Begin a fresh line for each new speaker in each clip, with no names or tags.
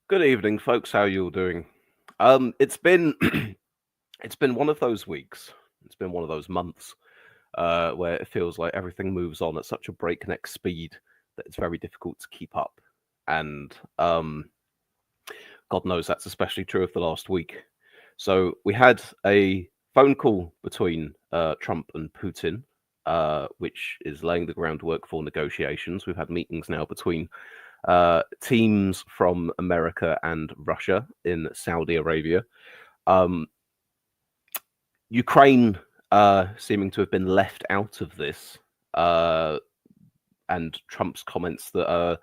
Good evening, folks. How you all doing? It's been it's been one of those weeks. It's been one of those months where it feels like everything moves on at such a breakneck speed that it's very difficult to keep up. And God knows that's especially true of the last week. So we had a phone call between Trump and Putin, which is laying the groundwork for negotiations. We've had meetings now between teams from America and Russia in Saudi Arabia. Um, Ukraine seeming to have been left out of this, and Trump's comments that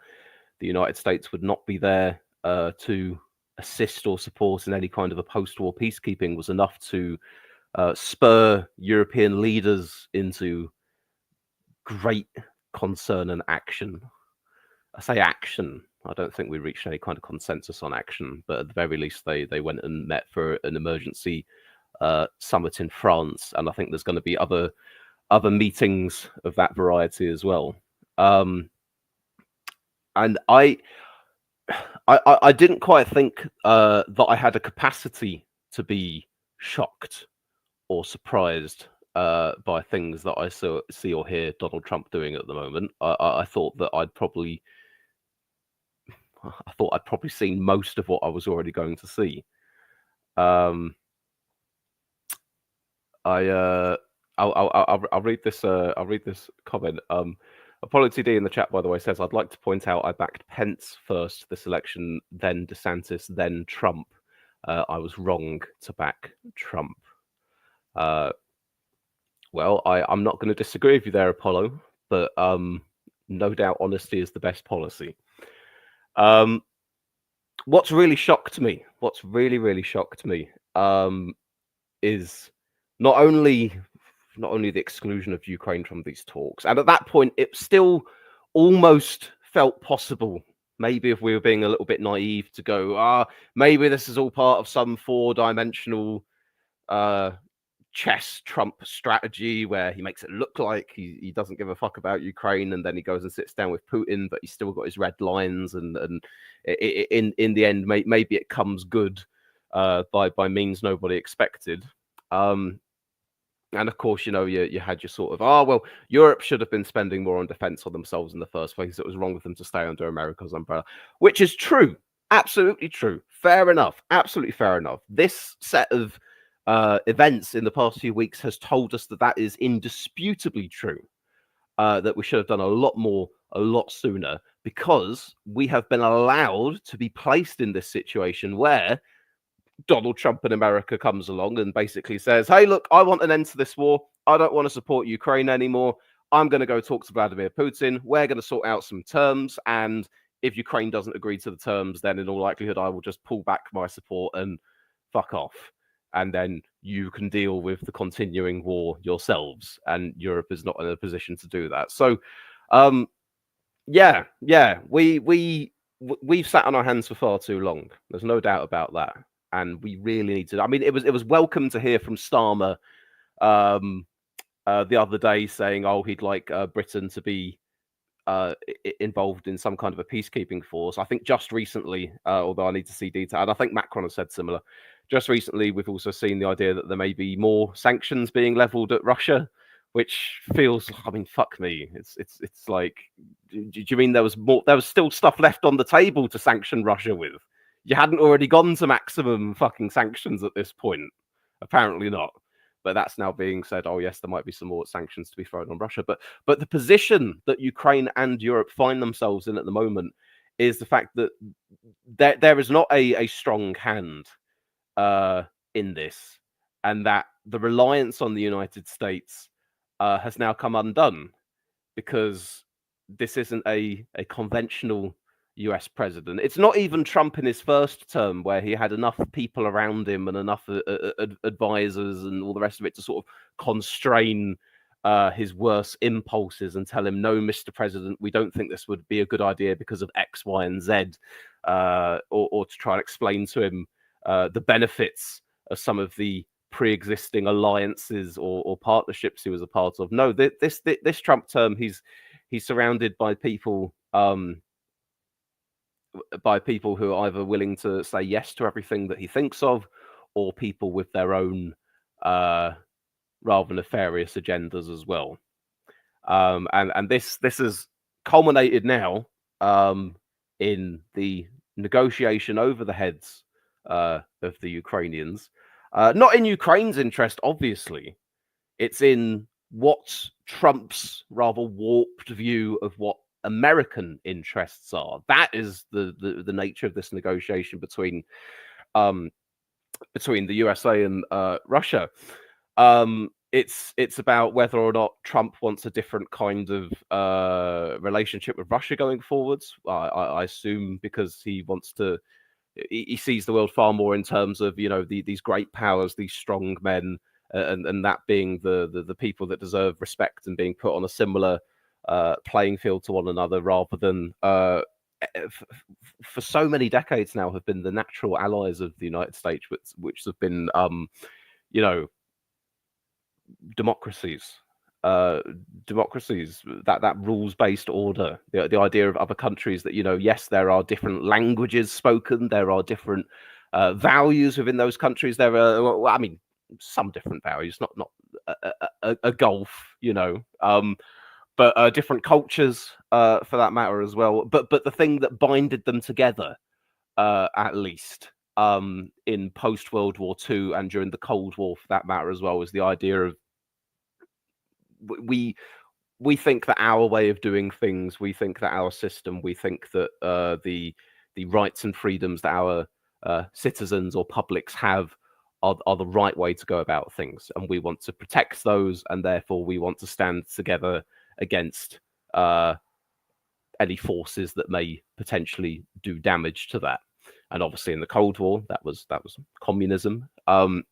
the United States would not be there to assist or support in any kind of a post-war peacekeeping was enough to spur European leaders into great concern and action. I say action. I don't think we reached any kind of consensus on action, but at the very least, they went and met for an emergency summit in France, and I think there's going to be other meetings of that variety as well. And I didn't quite think that I had a capacity to be shocked or surprised by things that I see or hear Donald Trump doing at the moment. I thought that I thought I'd probably seen most of what I was already going to see. Um, I'll read this. I'll read this comment. Apollo TD in the chat, by the way, says, "I'd like to point out I backed Pence first this election, then DeSantis, then Trump. I was wrong to back Trump." Well, I'm not going to disagree with you there, Apollo, but no doubt honesty is the best policy. What's really shocked me, what's really shocked me, is not only the exclusion of Ukraine from these talks, and at that point, it still almost felt possible. Maybe if we were being a little bit naive to go, maybe this is all part of some four-dimensional chess Trump strategy where he makes it look like he doesn't give a fuck about Ukraine, and then he goes and sits down with Putin, but he's still got his red lines, and in the end, maybe it comes good by means nobody expected. And of course, you had your sort of, Europe should have been spending more on defense on themselves in the first place. It was wrong with them to stay under America's umbrella, which is true. Absolutely true. Fair enough. Absolutely fair enough. This set of events in the past few weeks has told us that that is indisputably true, that we should have done a lot more, a lot sooner, because we have been allowed to be placed in this situation where Donald Trump in America comes along and basically says, "Hey, look, I want an end to this war. I don't want to support Ukraine anymore. I'm going to go talk to Vladimir Putin. We're going to sort out some terms. And if Ukraine doesn't agree to the terms, then in all likelihood, I will just pull back my support and fuck off. And then you can deal with the continuing war yourselves." And Europe is not in a position to do that. So, yeah, we've sat on our hands for far too long. There's no doubt about that. And we really need to. I mean, it was welcome to hear from Starmer the other day saying, he'd like Britain to be involved in some kind of a peacekeeping force. I think just recently, although I need to see detail, and I think Macron has said similar. Just recently, we've also seen the idea that there may be more sanctions being leveled at Russia, which feels, I mean, fuck me. It's like, do you mean there was more? There was still stuff left on the table to sanction Russia with? You hadn't already gone to maximum fucking sanctions at this point? Apparently not. But that's now being said, yes, there might be some more sanctions to be thrown on Russia. But the position that Ukraine and Europe find themselves in at the moment is the fact that there is not a strong hand in this, and that the reliance on the United States has now come undone, because this isn't a conventional US president. It's not even Trump in his first term, where he had enough people around him and enough advisors and all the rest of it to sort of constrain his worst impulses and tell him, "No, Mr. President, we don't think this would be a good idea because of X, Y, and Z," or to try and explain to him the benefits of some of the pre-existing alliances or partnerships he was a part of. No, this Trump term, he's surrounded by people by people who are either willing to say yes to everything that he thinks of, or people with their own rather nefarious agendas as well. And this has culminated now in the negotiation over the heads of the Ukrainians. Not in Ukraine's interest, obviously. It's in what Trump's rather warped view of what American interests are. That is the nature of this negotiation between the USA and Russia. It's about whether or not Trump wants a different kind of relationship with Russia going forwards. I assume because he wants to, he sees the world far more in terms of these great powers, these strong men, and that being the people that deserve respect and being put on a similar playing field to one another, rather than for so many decades now have been the natural allies of the United States, which have been democracies. That rules-based order, the idea of other countries that yes, there are different languages spoken, there are different values within those countries. There are, I mean, some different values, not a gulf, but different cultures for that matter as well. But the thing that binded them together, at least in post World War II and during the Cold War, for that matter as well, was the idea of we think that our way of doing things, we think that our system, we think that the rights and freedoms that our citizens or publics have are the right way to go about things, and we want to protect those, and therefore we want to stand together against any forces that may potentially do damage to that. And obviously in the Cold War, that was communism. And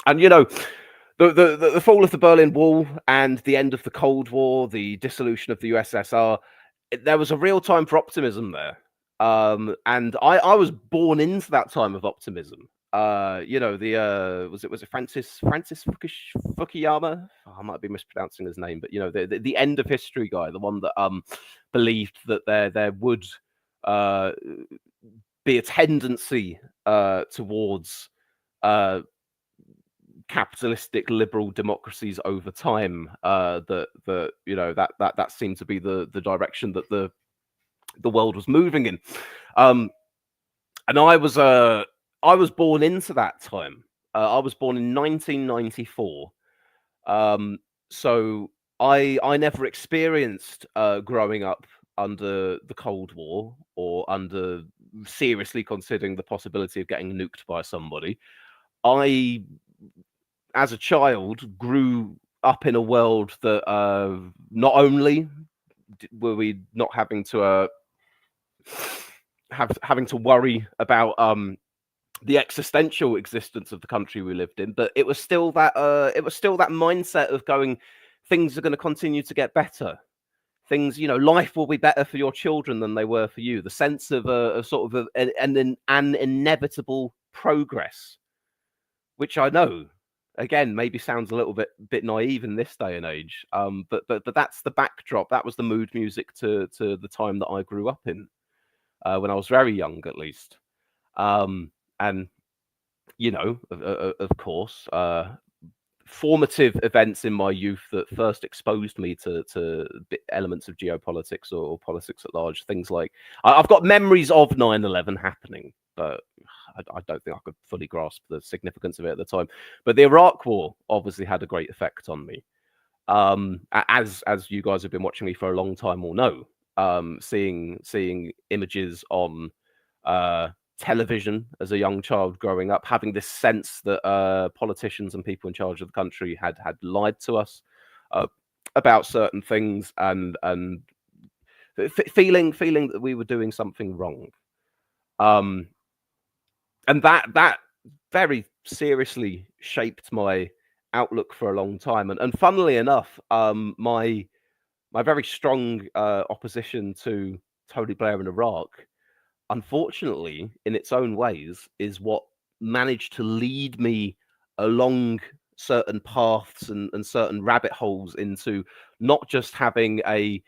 the fall of the Berlin Wall and the end of the Cold War, the dissolution of the USSR, there was a real time for optimism there. And I was born into that time of optimism. Was it Francis Fukuyama? Oh, I might be mispronouncing his name, but the end of history guy, the one that believed that there would be a tendency towards capitalistic liberal democracies over time. That seemed to be the direction that the world was moving in. And I was born into that time. I was born in 1994. So I never experienced growing up under the Cold War, or under seriously considering the possibility of getting nuked by somebody. I, as a child, grew up in a world that not only were we not having to having to worry about the existential existence of the country we lived in, but it was still that mindset of going, things are going to continue to get better. Things, life will be better for your children than they were for you. The sense of a sort of an inevitable progress, which I know, again, maybe sounds a little bit naive in this day and age. But that's the backdrop. That was the mood music to the time that I grew up in, when I was very young, at least. And of course, formative events in my youth that first exposed me to elements of geopolitics or politics at large. Things like, I've got memories of 9/11 happening, but I don't think I could fully grasp the significance of it at the time. But the Iraq War obviously had a great effect on me. As you guys have been watching me for a long time will know, seeing images on television as a young child growing up, having this sense that politicians and people in charge of the country had lied to us about certain things, and feeling that we were doing something wrong, and that very seriously shaped my outlook for a long time. And funnily enough, my very strong opposition to Tony Blair in Iraq, unfortunately, in its own ways, is what managed to lead me along certain paths and certain rabbit holes into not just having a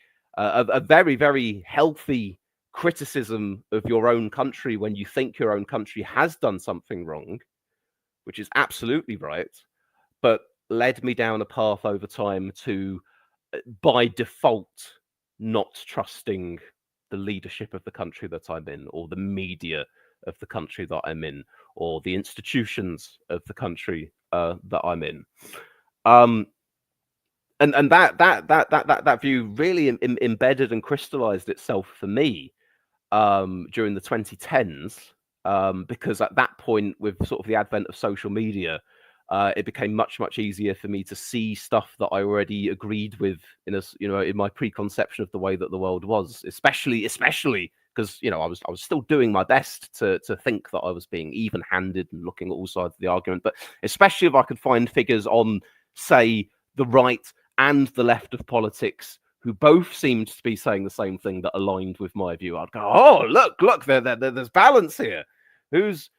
very, very healthy criticism of your own country when you think your own country has done something wrong, which is absolutely right, but led me down a path over time to, by default, not trusting the leadership of the country that I'm in, or the media of the country that I'm in, or the institutions of the country that I'm in. And that view really embedded and crystallized itself for me during the 2010s, because at that point, with sort of the advent of social media, it became much easier for me to see stuff that I already agreed with in my preconception of the way that the world was, especially because I was still doing my best to think that I was being even-handed and looking at all sides of the argument, but especially if I could find figures on, say, the right and the left of politics who both seemed to be saying the same thing that aligned with my view, I'd go, oh, look, there's balance here. Who's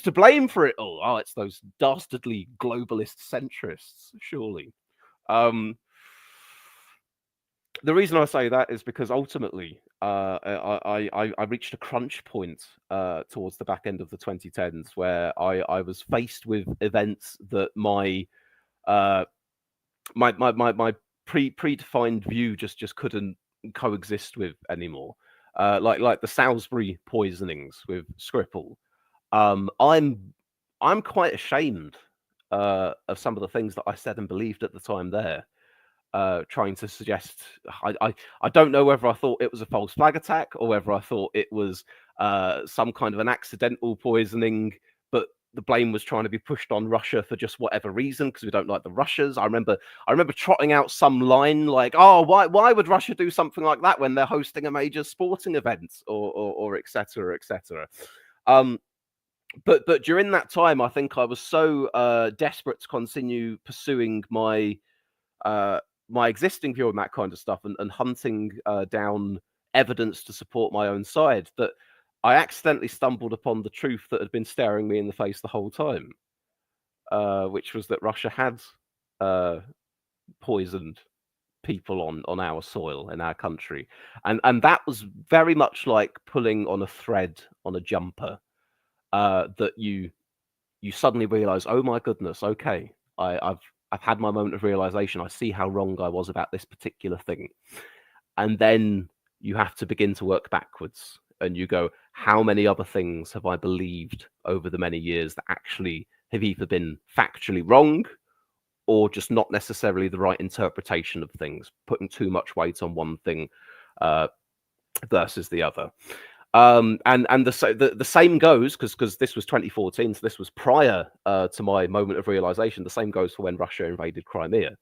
to blame for it all? Oh, it's those dastardly globalist centrists, surely. The reason I say that is because ultimately, I reached a crunch point towards the back end of the 2010s where I was faced with events that my predefined view just couldn't coexist with anymore. Like the Salisbury poisonings with Skripal. I'm quite ashamed of some of the things that I said and believed at the time there. Trying to suggest, I don't know whether I thought it was a false flag attack or whether I thought it was some kind of an accidental poisoning, but the blame was trying to be pushed on Russia for just whatever reason, because we don't like the Russians. I remember trotting out some line like, "Oh, why would Russia do something like that when they're hosting a major sporting event, or et cetera, et cetera." But during that time, I think I was so desperate to continue pursuing my existing view on that kind of stuff and hunting down evidence to support my own side that I accidentally stumbled upon the truth that had been staring me in the face the whole time, which was that Russia had poisoned people on our soil in our country, and that was very much like pulling on a thread on a jumper, that you suddenly realize, oh my goodness, okay, I've had my moment of realization. I see how wrong I was about this particular thing, and then you have to begin to work backwards. And you go, how many other things have I believed over the many years that actually have either been factually wrong or just not necessarily the right interpretation of things, putting too much weight on one thing versus the other. And the same goes, because this was 2014, so this was prior to my moment of realization. The same goes for when Russia invaded Crimea.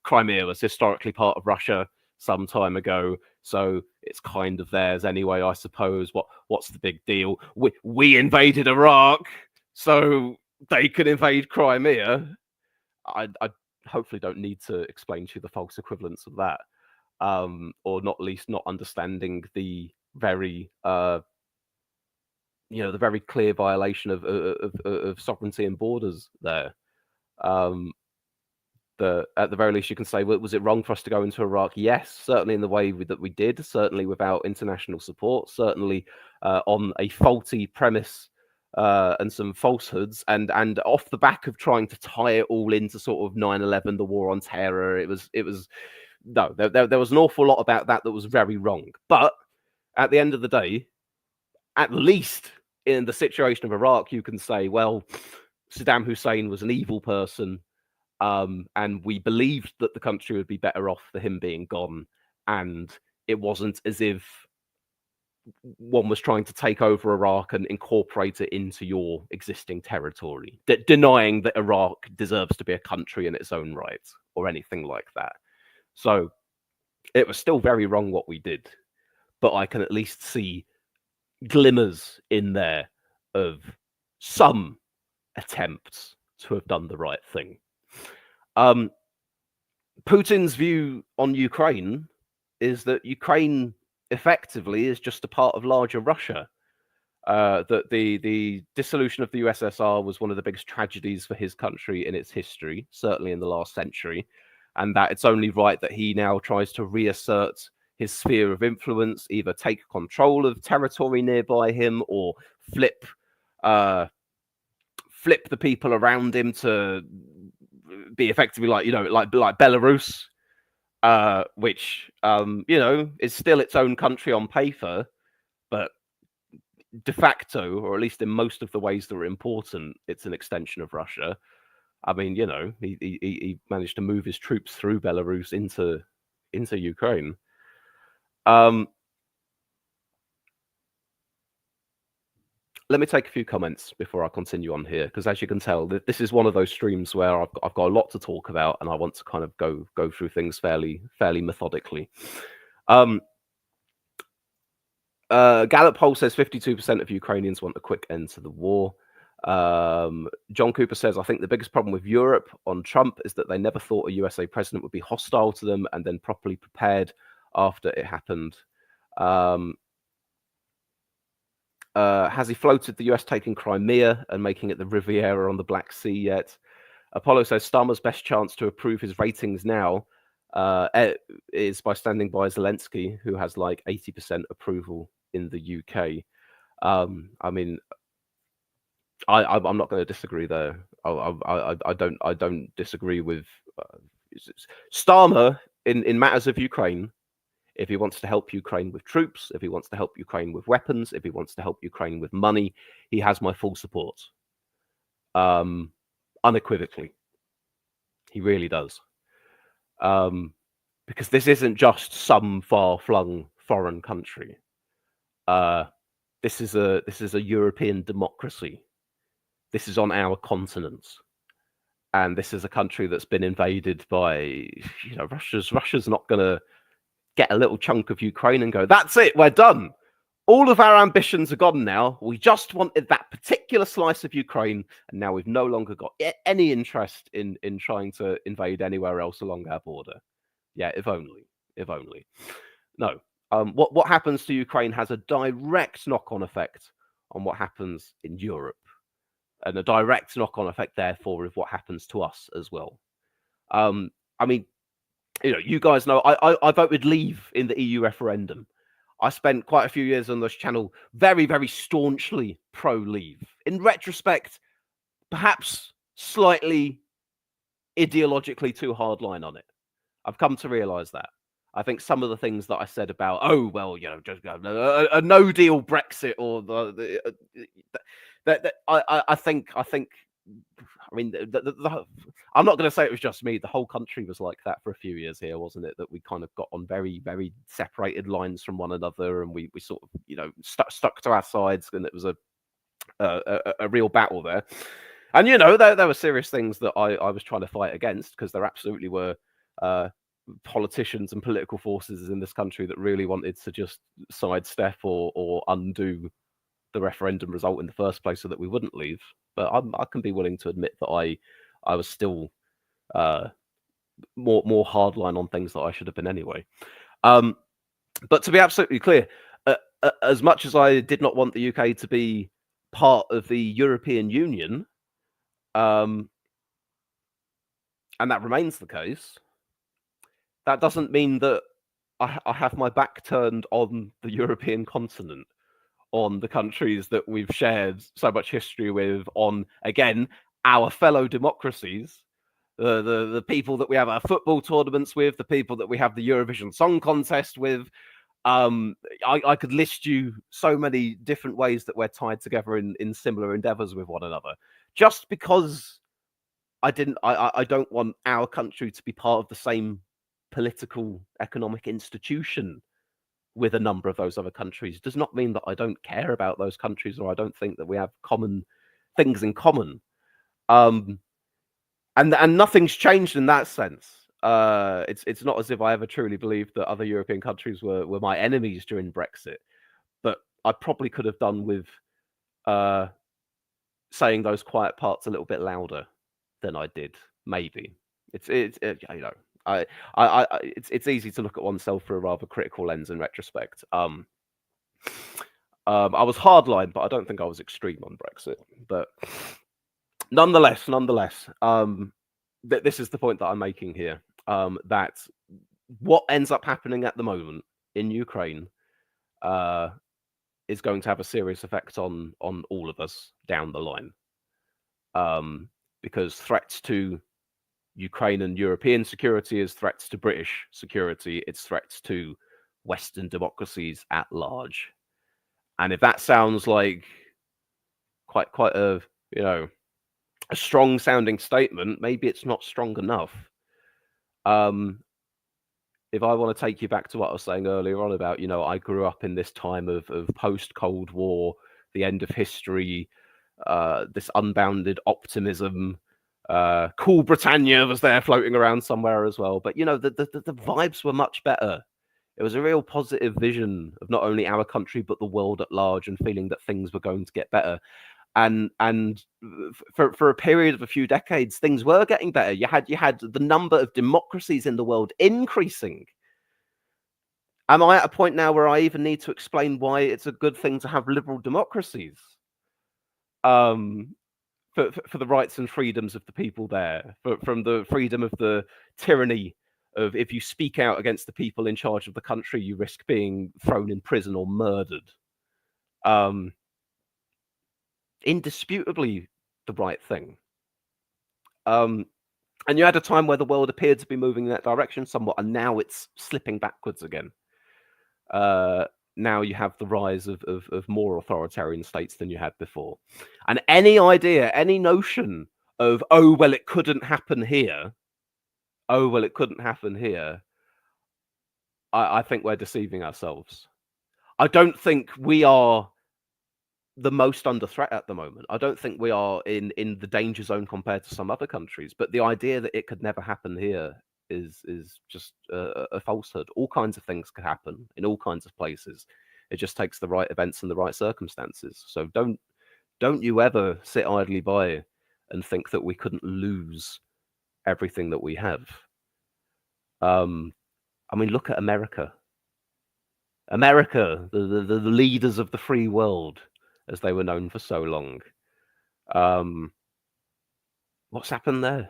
Crimea was historically part of Russia some time ago, so it's kind of theirs anyway, I suppose. What's the big deal? We invaded Iraq, so they could invade Crimea. I hopefully don't need to explain to you the false equivalence of that, or not least not understanding the very the very clear violation of sovereignty and borders there. At the very least, you can say, was it wrong for us to go into Iraq? Yes, certainly in the way that we did, certainly without international support, certainly on a faulty premise and some falsehoods, and off the back of trying to tie it all into sort of 9/11, the war on terror. It was no, there was an awful lot about that was very wrong. But at the end of the day, at least in the situation of Iraq, you can say, well, Saddam Hussein was an evil person. And we believed that the country would be better off for him being gone. And it wasn't as if one was trying to take over Iraq and incorporate it into your existing territory, denying that Iraq deserves to be a country in its own right or anything like that. So it was still very wrong what we did, but I can at least see glimmers in there of some attempts to have done the right thing. Putin's view on Ukraine is that Ukraine effectively is just a part of larger Russia. That the dissolution of the USSR was one of the biggest tragedies for his country in its history, certainly in the last century, and that it's only right that he now tries to reassert his sphere of influence, either take control of territory nearby him or flip the people around him to be effectively like Belarus, which is still its own country on paper, but de facto, or at least in most of the ways that are important, it's an extension of Russia. I mean, he managed to move his troops through Belarus into Ukraine. Let me take a few comments before I continue on here, because as you can tell, this is one of those streams where I've got a lot to talk about, and I want to kind of go through things fairly methodically. Gallup poll says 52% of Ukrainians want a quick end to the war. John Cooper says, I think the biggest problem with Europe on Trump is that they never thought a USA president would be hostile to them and then properly prepared after it happened. Has he floated the US taking Crimea and making it the Riviera on the Black Sea yet? Apollo says Starmer's best chance to improve his ratings now is by standing by Zelensky, who has like 80% approval in the UK. I mean, I'm not going to disagree there. I don't disagree with Starmer in matters of Ukraine. If he wants to help Ukraine with troops, if he wants to help Ukraine with weapons, if he wants to help Ukraine with money, he has my full support. Unequivocally. He really does. Because this isn't just some far-flung foreign country. This is a European democracy. This is on our continent. And this is a country that's been invaded by, Russia's not going to get a little chunk of Ukraine and go, that's it, we're done. All of our ambitions are gone now. We just wanted that particular slice of Ukraine, and now we've no longer got any interest in trying to invade anywhere else along our border. Yeah, if only. No. What happens to Ukraine has a direct knock-on effect on what happens in Europe, and a direct knock-on effect, therefore, of what happens to us as well. I mean, you guys know I voted leave in the EU referendum. I spent quite a few years on this channel very, very staunchly pro-leave. In retrospect, perhaps slightly ideologically too hardline on it. I've come to realise that. I think some of the things that I said about, just a no-deal Brexit, or I think. I mean, I'm not going to say it was just me. The whole country was like that for a few years here, wasn't it? That we kind of got on very, very separated lines from one another, and we sort of, stuck to our sides, and it was a real battle there. And there were serious things that I was trying to fight against, because there absolutely were politicians and political forces in this country that really wanted to just sidestep or undo the referendum result in the first place so that we wouldn't leave. But I can be willing to admit that I was still more hardline on things that I should have been anyway. But to be absolutely clear, as much as I did not want the UK to be part of the European Union, and that remains the case, that doesn't mean that I have my back turned on the European continent, on the countries that we've shared so much history with, on, again, our fellow democracies, the people that we have our football tournaments with, the people that we have the Eurovision Song Contest with. I could list you so many different ways that we're tied together in similar endeavors with one another. Just because I don't want our country to be part of the same political economic institution with a number of those other countries does not mean that I don't care about those countries, or I don't think that we have common things in common. And nothing's changed in that sense. It's not as if I ever truly believed that other European countries were my enemies during Brexit, but I probably could have done with saying those quiet parts a little bit louder than I did. Maybe it's easy to look at oneself through a rather critical lens in retrospect. I was hardline, but I don't think I was extreme on Brexit. But nonetheless, this is the point that I'm making here. That what ends up happening at the moment in Ukraine is going to have a serious effect on all of us down the line, because threats to Ukraine and European security is threats to British security. It's threats to Western democracies at large. And if that sounds like quite a a strong sounding statement, maybe it's not strong enough. If I want to take you back to what I was saying earlier on about, I grew up in this time of post-Cold War, the end of history, this unbounded optimism. Cool Britannia was there floating around somewhere as well. But, the vibes were much better. It was a real positive vision of not only our country, but the world at large, and feeling that things were going to get better. And for a period of a few decades, things were getting better. You had the number of democracies in the world increasing. Am I at a point now where I even need to explain why it's a good thing to have liberal democracies? For the rights and freedoms of the people there, from the freedom of the tyranny of, if you speak out against the people in charge of the country, you risk being thrown in prison or murdered. Indisputably the right thing. And you had a time where the world appeared to be moving in that direction somewhat, and now it's slipping backwards again. Now you have the rise of more authoritarian states than you had before. And any idea, any notion of, oh, well, it couldn't happen here. Oh, well, it couldn't happen here. I think we're deceiving ourselves. I don't think we are the most under threat at the moment. I don't think we are in the danger zone compared to some other countries. But the idea that it could never happen here is just a falsehood. All kinds of things could happen in all kinds of places. It just takes the right events and the right circumstances. So don't you ever sit idly by and think that we couldn't lose everything that we have. I mean, look at America. America, the leaders of the free world, as they were known for so long. What's happened there?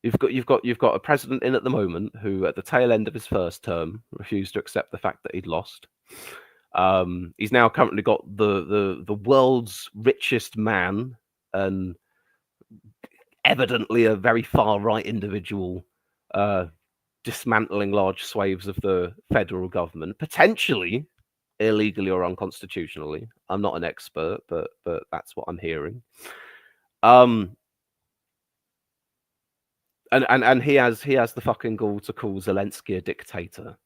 You've got a president in at the moment who, at the tail end of his first term, refused to accept the fact that he'd lost. He's now currently got the world's richest man, and evidently a very far right individual, dismantling large swathes of the federal government, potentially illegally or unconstitutionally. I'm not an expert, but that's what I'm hearing. And he has the fucking gall to call Zelensky a dictator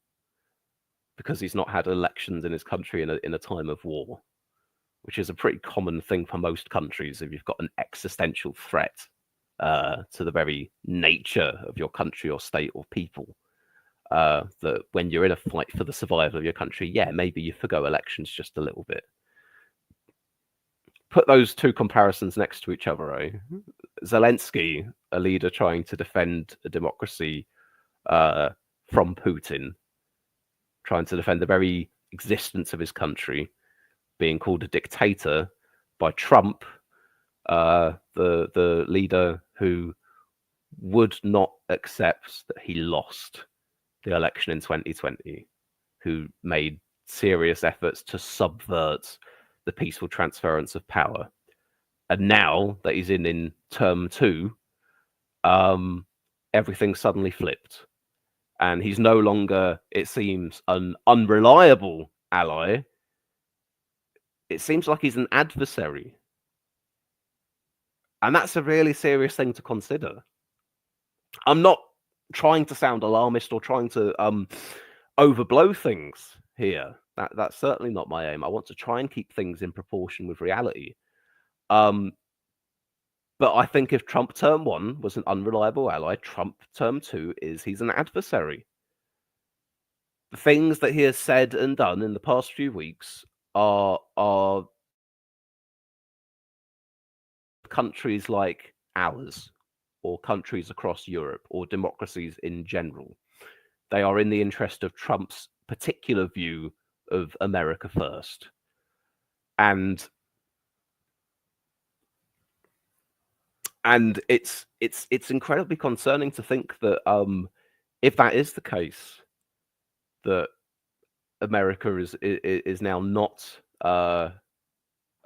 because he's not had elections in his country in a time of war, which is a pretty common thing for most countries if you've got an existential threat to the very nature of your country or state or people. That when you're in a fight for the survival of your country, yeah, maybe you forgo elections just a little bit. Put those two comparisons next to each other, eh? Zelensky, a leader trying to defend a democracy from Putin, trying to defend the very existence of his country, being called a dictator by Trump, the leader who would not accept that he lost the election in 2020, who made serious efforts to subvert the peaceful transference of power. And now that he's in term 2, everything suddenly flipped. And he's no longer, it seems, an unreliable ally. It seems like he's an adversary. And that's a really serious thing to consider. I'm not trying to sound alarmist or trying to overblow things here. That's certainly not my aim. I want to try and keep things in proportion with reality. But I think if Trump term 1 was an unreliable ally, Trump term 2 he's an adversary. The things that he has said and done in the past few weeks are countries like ours, or countries across Europe, or democracies in general. They are in the interest of Trump's particular view of America first. And it's incredibly concerning to think that if that is the case, that America is now not a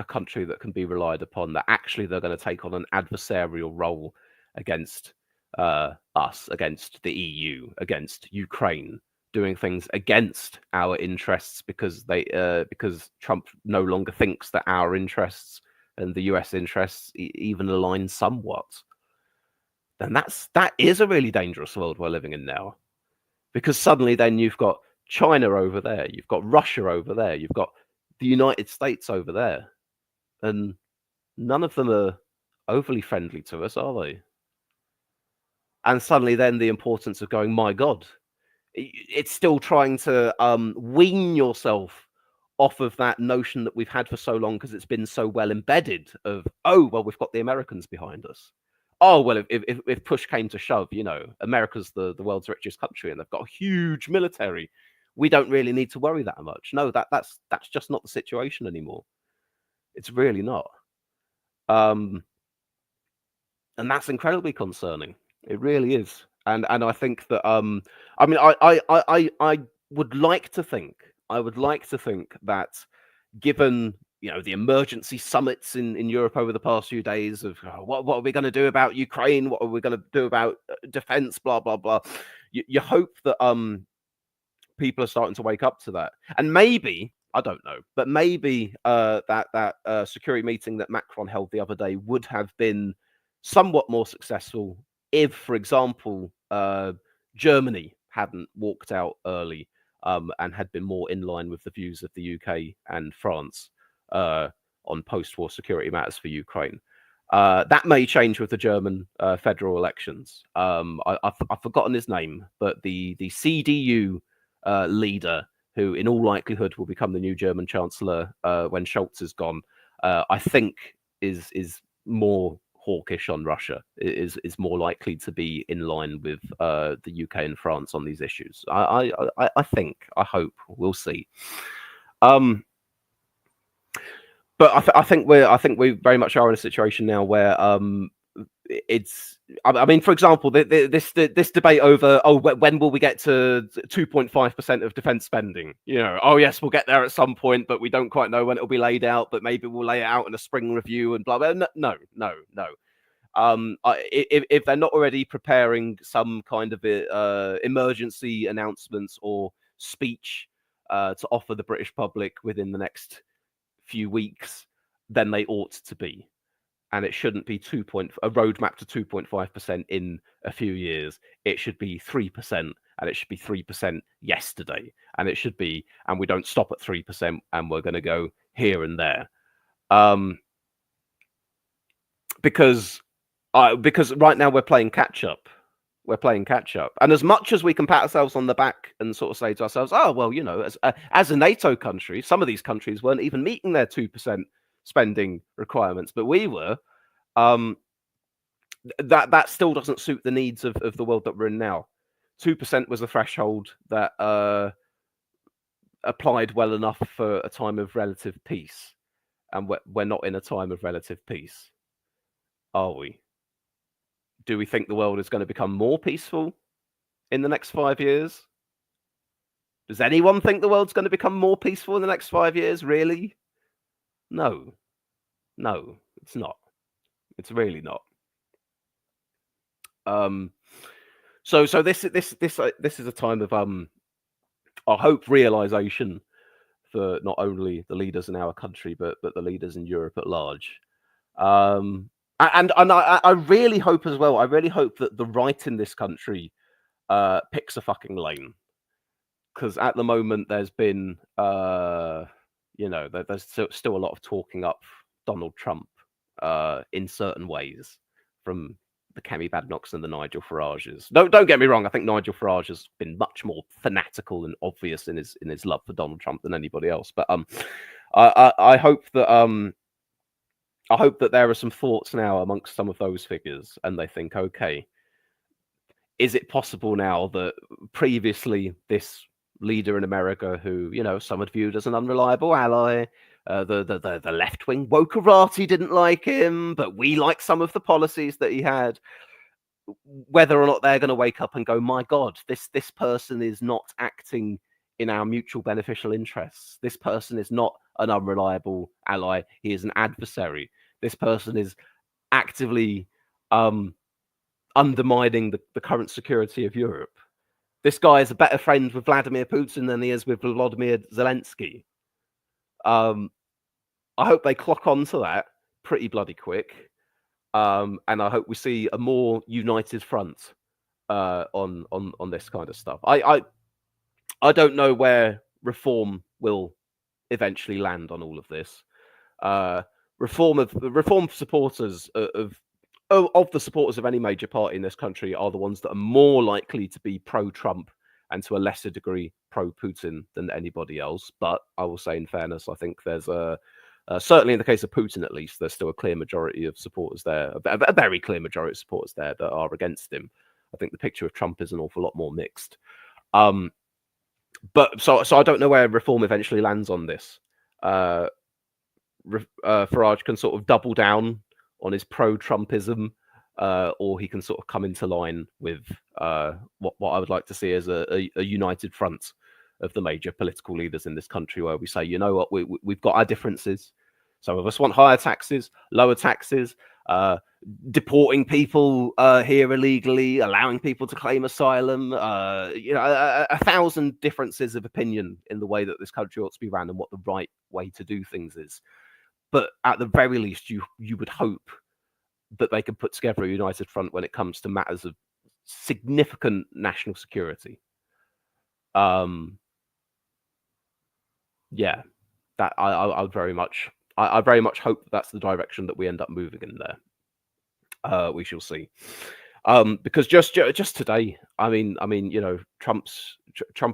country that can be relied upon, that actually they're going to take on an adversarial role against us, against the EU, against Ukraine, doing things against our interests because Trump no longer thinks that our interests and the US interests even align somewhat, then that is a really dangerous world we're living in now. Because suddenly then you've got China over there, you've got Russia over there, you've got the United States over there, and none of them are overly friendly to us, are they? And suddenly then the importance of going, my God, it's still trying to wean yourself off of that notion that we've had for so long because it's been so well embedded of, oh, well, we've got the Americans behind us. Oh, well, if push came to shove, America's the world's richest country and they've got a huge military. We don't really need to worry that much. No, that's just not the situation anymore. It's really not. And that's incredibly concerning. It really is. And I think that I mean I would like to think that given the emergency summits in Europe over the past few days of what are we going to do about Ukraine, what are we going to do about defense, blah blah blah, you hope that people are starting to wake up to that. And maybe, I don't know, but maybe that security meeting that Macron held the other day would have been somewhat more successful if, for example, Germany hadn't walked out early and had been more in line with the views of the UK and France on post-war security matters for Ukraine. That may change with the German federal elections. I've forgotten his name, but the CDU leader, who in all likelihood will become the new German chancellor when Scholz is gone, I think is more hawkish on Russia, is more likely to be in line with the UK and France on these issues. I hope, we'll see. But I think we very much are in a situation now where it's. I mean, for example, this debate over when will we get to 2.5% of defense spending? Oh yes, we'll get there at some point, but we don't quite know when it'll be laid out. But maybe we'll lay it out in a spring review and blah blah. No. If they're not already preparing some kind of emergency announcements or speech to offer the British public within the next few weeks, then they ought to be. And it shouldn't be a roadmap to 2.5% in a few years. It should be 3%, and it should be 3% yesterday. And it should be, and we don't stop at 3%, and we're going to go here and there. Because right now we're playing catch up. And as much as we can pat ourselves on the back and sort of say to ourselves, oh, well, as a NATO country, some of these countries weren't even meeting their 2% spending requirements, but we were. That still doesn't suit the needs of the world that we're in now. 2% was a threshold that applied well enough for a time of relative peace. And we're not in a time of relative peace, are we? Do we think the world is going to become more peaceful in the next 5 years? Does anyone think the world's going to become more peaceful in the next 5 years? Really? No, it's not. It's really not. So this is a time of I hope realization for not only the leaders in our country but the leaders in Europe at large. And I really hope as well. I really hope that the right in this country picks a fucking lane, because at the moment there's been there's still a lot of talking up Donald Trump in certain ways from the Kemi Badnocks and the Nigel Farages. Don't get me wrong. I think Nigel Farage has been much more fanatical and obvious in his love for Donald Trump than anybody else. But I hope that there are some thoughts now amongst some of those figures, and they think, okay, is it possible now that previously this leader in America, who some had viewed as an unreliable ally, the left-wing wokerati didn't like him, but we like some of the policies that he had, whether or not they're going to wake up and go, my God, this person is not acting in our mutual beneficial interests. This person is not an unreliable ally. He is an adversary. This person is actively undermining the current security of Europe. This guy is a better friend with Vladimir Putin than he is with Volodymyr Zelensky. I hope they clock onto that pretty bloody quick. And I hope we see a more united front on this kind of stuff. I don't know where reform will eventually land on all of this. Reform supporters of the supporters of any major party in this country are the ones that are more likely to be pro-Trump and to a lesser degree pro-Putin than anybody else. But I will say, in fairness, I think there's certainly in the case of Putin, at least, there's still a clear majority of supporters there, a very clear majority of supporters there that are against him. I think the picture of Trump is an awful lot more mixed. But so I don't know where reform eventually lands on this. Farage can sort of double down on his pro-Trumpism, or he can sort of come into line with what I would like to see as a united front of the major political leaders in this country, where we say, you know what, we've got our differences. Some of us want higher taxes, lower taxes, deporting people here illegally, allowing people to claim asylum, a thousand differences of opinion in the way that this country ought to be run and what the right way to do things is. But at the very least, you would hope that they can put together a united front when it comes to matters of significant national security. Yeah, that I very much hope that's the direction that we end up moving in there. We shall see. Because just today, I mean, Trump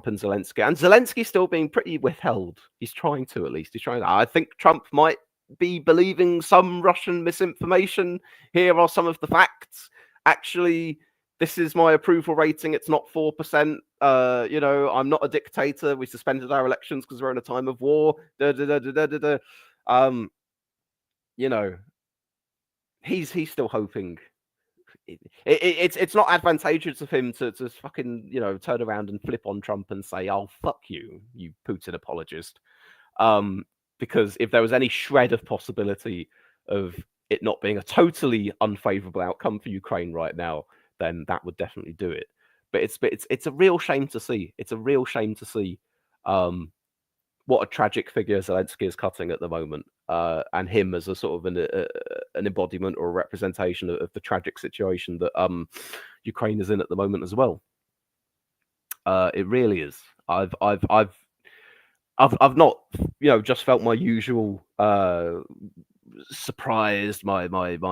and Zelensky's still being pretty withheld. He's trying to, at least. He's trying. I think Trump might be believing some Russian misinformation. Here are some of the facts. Actually, this is my approval rating. It's not 4%. I'm not a dictator. We suspended our elections because we're in a time of war. He's still hoping. It's not advantageous of him to fucking turn around and flip on Trump and say, "Oh, fuck you, you Putin apologist." Because if there was any shred of possibility of it not being a totally unfavorable outcome for Ukraine right now, then that would definitely do it. But it's a real shame to see. It's a real shame to see what a tragic figure Zelensky is cutting at the moment, and him as a sort of an embodiment or a representation of the tragic situation that Ukraine is in at the moment as well. It really is. I've not, just felt my usual surprise, my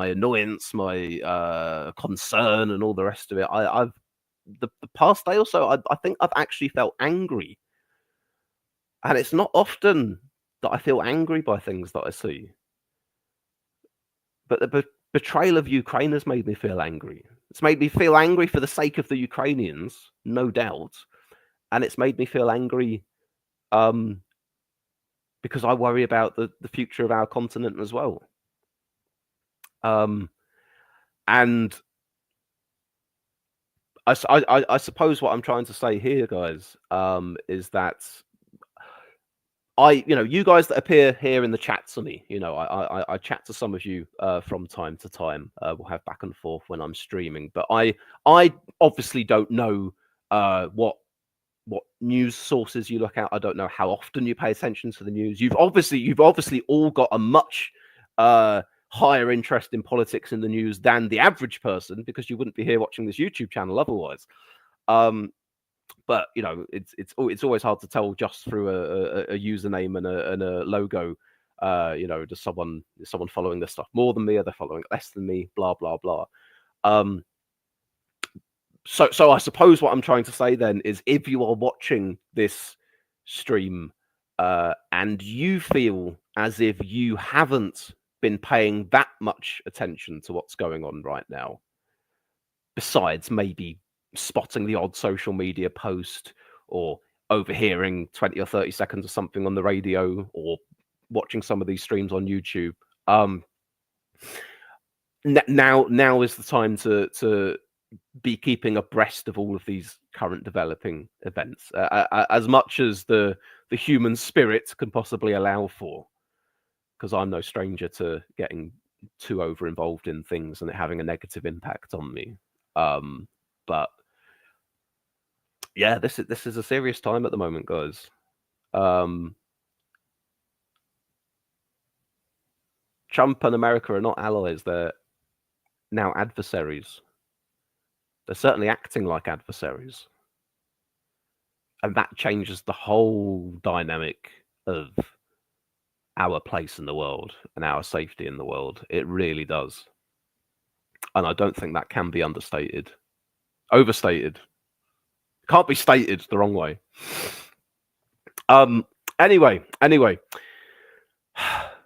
annoyance, my concern, and all the rest of it. The past day or so, I think I've actually felt angry. And it's not often that I feel angry by things that I see. But the betrayal of Ukraine has made me feel angry. It's made me feel angry for the sake of the Ukrainians, no doubt. And it's made me feel angry because I worry about the future of our continent as well. And I suppose what I'm trying to say here, guys, is that you guys that appear here in the chat to me, I chat to some of you from time to time. We'll have back and forth when I'm streaming, but I obviously don't know what news sources you look at. I don't know how often you pay attention to the news. You've obviously all got a much higher interest in politics in the news than the average person, because you wouldn't be here watching this YouTube channel otherwise. But it's always hard to tell just through a username and a logo. Does someone following this stuff more than me? Are they following it less than me? Blah blah blah. So I suppose what I'm trying to say then is, if you are watching this stream and you feel as if you haven't been paying that much attention to what's going on right now, besides maybe spotting the odd social media post or overhearing 20 or 30 seconds of something on the radio or watching some of these streams on YouTube, now is the time to be keeping abreast of all of these current developing events as much as the human spirit can possibly allow for, because I'm no stranger to getting too over involved in things and it having a negative impact on me. But yeah, this is a serious time at the moment, guys. Trump and America are not allies; they're now adversaries. They're certainly acting like adversaries, and that changes the whole dynamic of our place in the world and our safety in the world. It really does, and I don't think that can be understated, overstated. Can't be stated the wrong way. Anyway,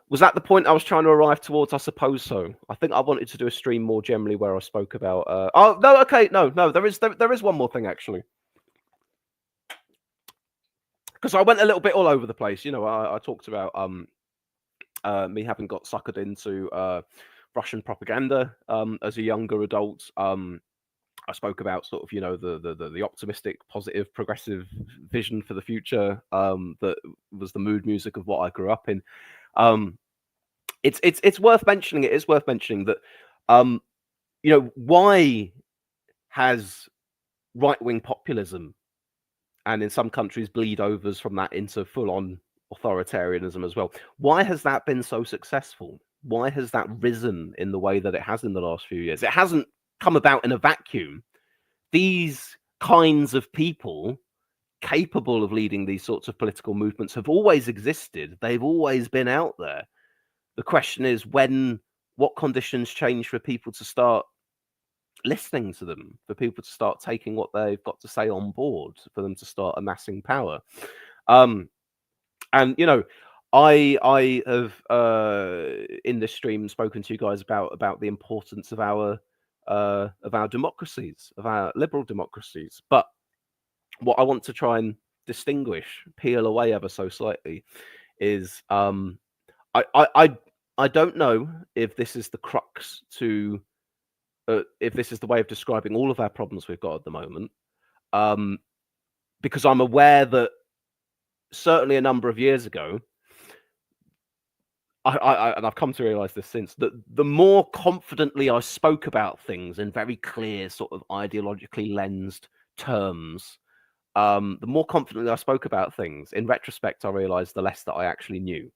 was that the point I was trying to arrive towards? I suppose so. I think I wanted to do a stream more generally where I spoke about. Oh no, okay, no. There is one more thing actually, because I went a little bit all over the place. You know, I talked about me having got suckered into Russian propaganda as a younger adult. I spoke about sort of, you know, the optimistic, positive, progressive vision for the future that was the mood music of what I grew up in. It's worth mentioning. It is worth mentioning that, you know, why has right-wing populism and in some countries bleed overs from that into full-on authoritarianism as well? Why has that been so successful? Why has that risen in the way that it has in the last few years? It hasn't come about in a vacuum. These kinds of people capable of leading these sorts of political movements have always existed. They've always been out there. The question is what conditions change for people to start listening to them, for people to start taking what they've got to say on board, for them to start amassing power. And you know, I have in this stream spoken to you guys about the importance of our democracies, of our liberal democracies. But what I want to try and distinguish, peel away ever so slightly, is I don't know if this is the crux to if this is the way of describing all of our problems we've got at the moment, because I'm aware that certainly a number of years ago, and I've come to realize this since, that the more confidently I spoke about things in very clear, sort of ideologically lensed terms, the more confidently I spoke about things, in retrospect, I realized the less that I actually knew.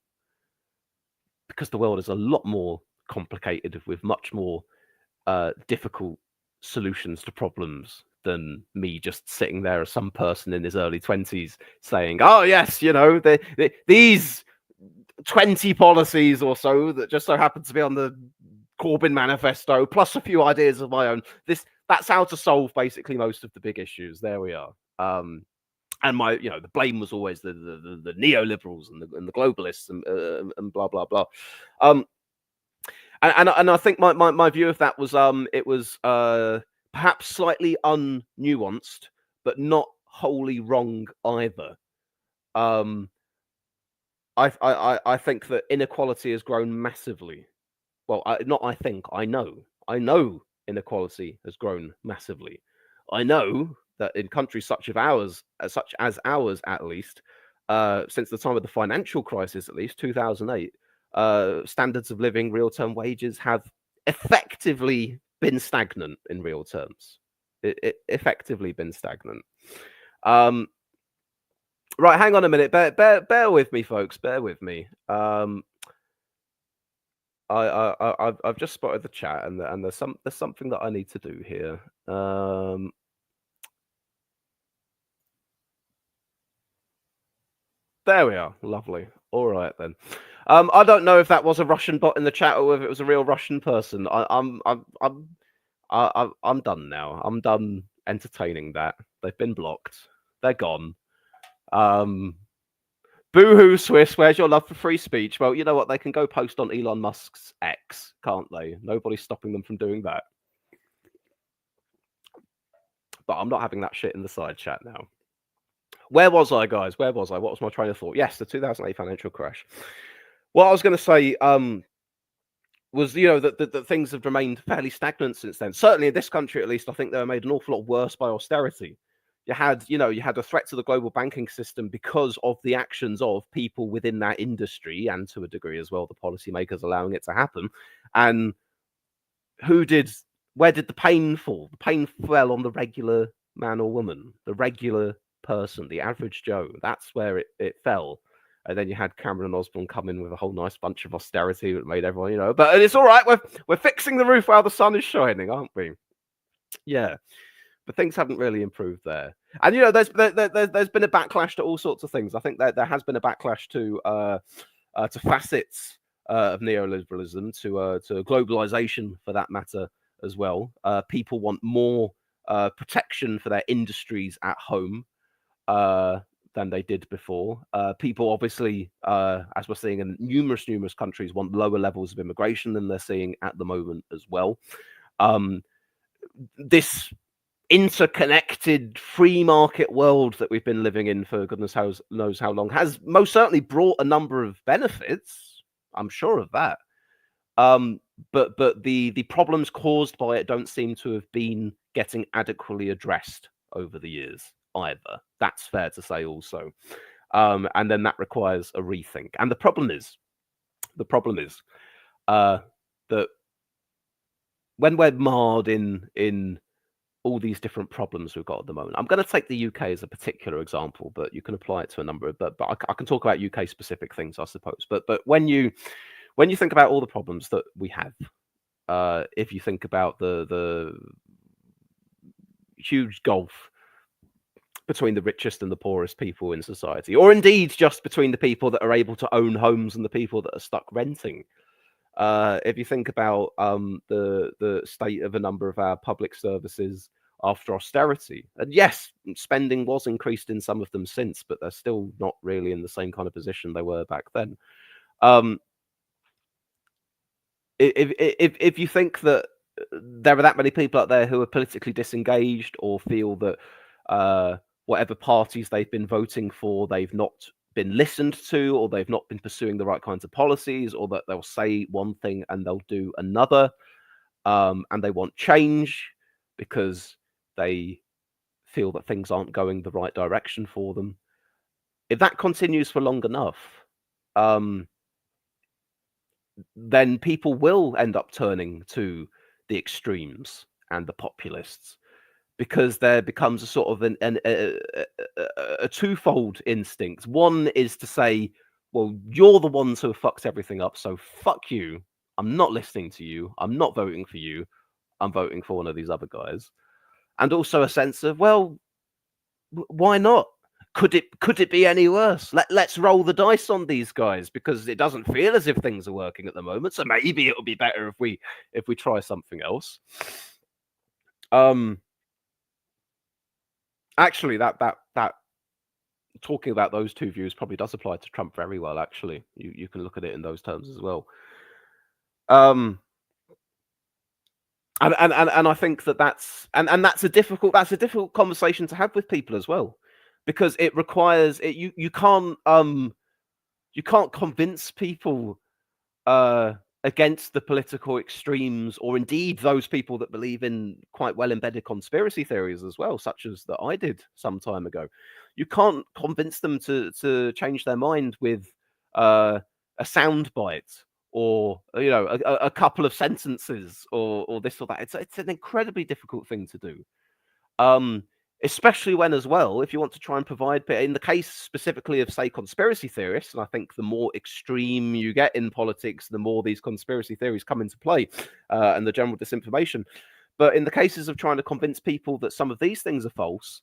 Because the world is a lot more complicated with much more difficult solutions to problems than me just sitting there as some person in his early 20s saying, oh, yes, you know, these 20 policies or so that just so happen to be on the Corbyn manifesto, plus a few ideas of my own. That's how to solve basically most of the big issues. There we are. And the blame was always the neoliberals and the globalists and blah blah blah. And I think my view of that was it was perhaps slightly unnuanced, but not wholly wrong either. I think that inequality has grown massively. Well, I know inequality has grown massively. I know that in countries such as ours, at least, since the time of the financial crisis, at least 2008, standards of living, real-term wages have effectively been stagnant in real terms. Effectively been stagnant. Right, hang on a minute. Bear with me, folks. Bear with me. I've just spotted the chat, and there's something that I need to do here. There we are. Lovely. All right then. I don't know if that was a Russian bot in the chat or if it was a real Russian person. I'm done now. I'm done entertaining that. They've been blocked. They're gone. Boo-hoo, Swiss, where's your love for free speech? Well, you know what? They can go post on Elon Musk's X, can't they? Nobody's stopping them from doing that. But I'm not having that shit in the side chat now. Where was I, guys? Where was I? What was my train of thought? Yes, the 2008 financial crash. Well, I was going to say, was, you know, that things have remained fairly stagnant since then. Certainly in this country, at least, I think they were made an awful lot worse by austerity. You had a threat to the global banking system because of the actions of people within that industry, and to a degree as well, the policymakers allowing it to happen. And where did the pain fall? The pain fell on the regular man or woman, the regular person, the average Joe. That's where it fell. And then you had Cameron and Osborne come in with a whole nice bunch of austerity that made everyone, but it's all right. We're fixing the roof while the sun is shining, aren't we? Yeah, but things haven't really improved there. And there's been a backlash to all sorts of things. I think that there has been a backlash to facets of neoliberalism, to globalization for that matter as well. People want more protection for their industries at home than they did before. People obviously, as we're seeing in numerous countries, want lower levels of immigration than they're seeing at the moment as well. This interconnected free market world that we've been living in for goodness knows how long has most certainly brought a number of benefits. I'm sure of that. But the problems caused by it don't seem to have been getting adequately addressed over the years either. That's fair to say also. And then that requires a rethink. And the problem is that when we're marred in all these different problems we've got at the moment, I'm going to take the UK as a particular example, but you can apply it to a number of. But I can talk about UK specific things, I suppose. But when you think about all the problems that we have, if you think about the huge gulf between the richest and the poorest people in society, or indeed just between the people that are able to own homes and the people that are stuck renting. If you think about the state of a number of our public services after austerity, and yes, spending was increased in some of them since, but they're still not really in the same kind of position they were back then. If you think that there are that many people out there who are politically disengaged or feel that whatever parties they've been voting for, they've not been listened to, or they've not been pursuing the right kinds of policies, or that they'll say one thing and they'll do another, and they want change because they feel that things aren't going the right direction for them. If that continues for long enough, then people will end up turning to the extremes and the populists, because there becomes a sort of a twofold instinct. One is to say, well, you're the ones who have fucked everything up, so fuck you. I'm not listening to you. I'm not voting for you. I'm voting for one of these other guys. And also a sense of, well, why not? Could it be any worse? Let's roll the dice on these guys, because it doesn't feel as if things are working at the moment. So maybe it'll be better if we try something else. Actually, that talking about those two views probably does apply to Trump very well. Actually, you can look at it in those terms as well. And I think that's a difficult conversation to have with people as well, because it requires it. You can't convince people against the political extremes, or indeed those people that believe in quite well embedded conspiracy theories as well, such as that I did some time ago. You can't convince them to change their mind with a soundbite, or a couple of sentences, or this or that. It's an incredibly difficult thing to do. Especially when, as well, if you want to try and provide, in the case specifically of, say, conspiracy theorists, and I think the more extreme you get in politics, the more these conspiracy theories come into play, and the general disinformation. But in the cases of trying to convince people that some of these things are false,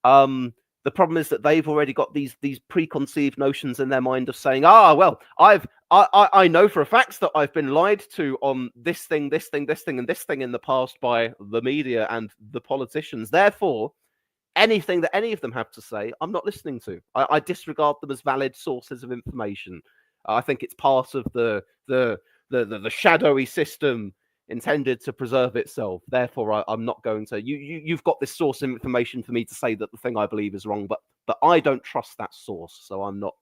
the problem is that they've already got these preconceived notions in their mind of saying, well, I know for a fact that I've been lied to on this thing, and this thing in the past by the media and the politicians. Therefore, anything that any of them have to say, I'm not listening to. I disregard them as valid sources of information. I think it's part of the shadowy system intended to preserve itself. Therefore, I'm not going to. You've got this source of information for me to say that the thing I believe is wrong, but I don't trust that source, so I'm not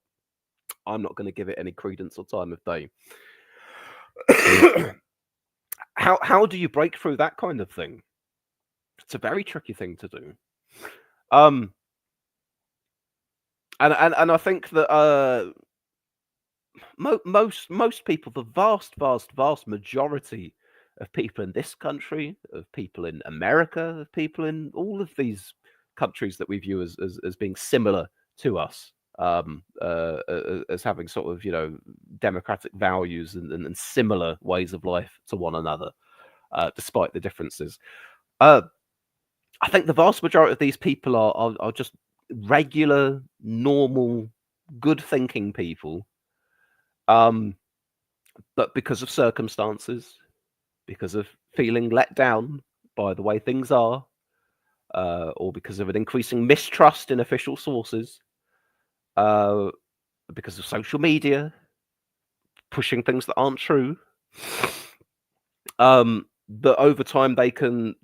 going to give it any credence or time of day. how do you break through that kind of thing? It's a very tricky thing to do. Um, and I think that most people, the vast majority of people in this country, of people in America, of people in all of these countries that we view as being similar to us, as having sort of democratic values and similar ways of life to one another, despite the differences. Uh, I think the vast majority of these people are just regular, normal, good-thinking people. But because of circumstances, because of feeling let down by the way things are, or because of an increasing mistrust in official sources, uh, because of social media pushing things that aren't true, that over time they can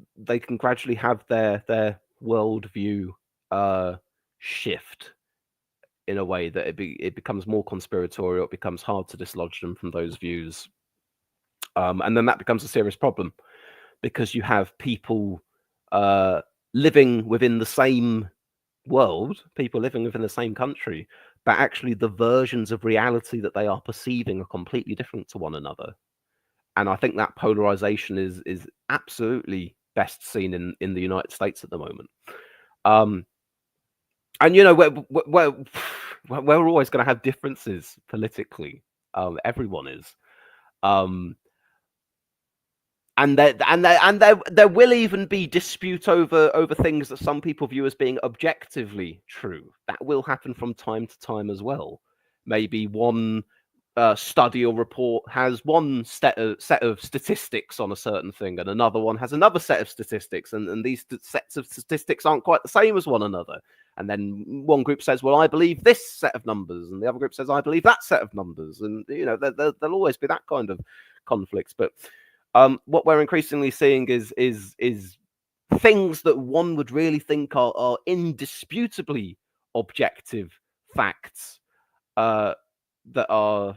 gradually have their worldview shift in a way that it becomes more conspiratorial. It becomes hard to dislodge them from those views, and then that becomes a serious problem because you have people living within the same world, people living within the same country, but actually the versions of reality that they are perceiving are completely different to one another. And I think that polarization is absolutely best seen in the United States at the moment. And we're always going to have differences politically. Everyone is. And there will even be dispute over things that some people view as being objectively true. That will happen from time to time as well. Maybe one study or report has one set of statistics on a certain thing, and another one has another set of statistics, and these sets of statistics aren't quite the same as one another. And then one group says, "Well, I believe this set of numbers," and the other group says, "I believe that set of numbers." And there'll always be that kind of conflicts. But what we're increasingly seeing is things that one would really think are indisputably objective facts that are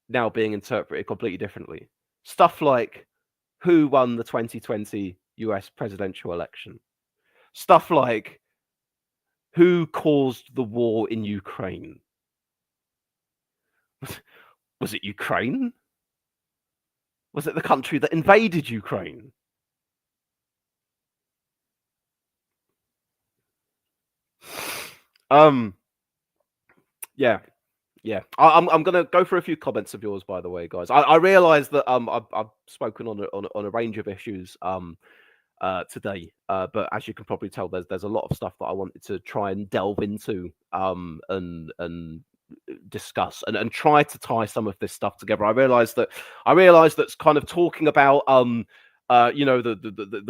now being interpreted completely differently. Stuff like who won the 2020 US presidential election. Stuff like who caused the war in Ukraine. Was it Ukraine? Was it the country that invaded Ukraine? Yeah. Yeah, I'm gonna go through a few comments of yours, by the way, guys. I realize that I've spoken on a range of issues today, but as you can probably tell, there's a lot of stuff that I wanted to try and delve into and discuss and try to tie some of this stuff together. I realize that's kind of talking about the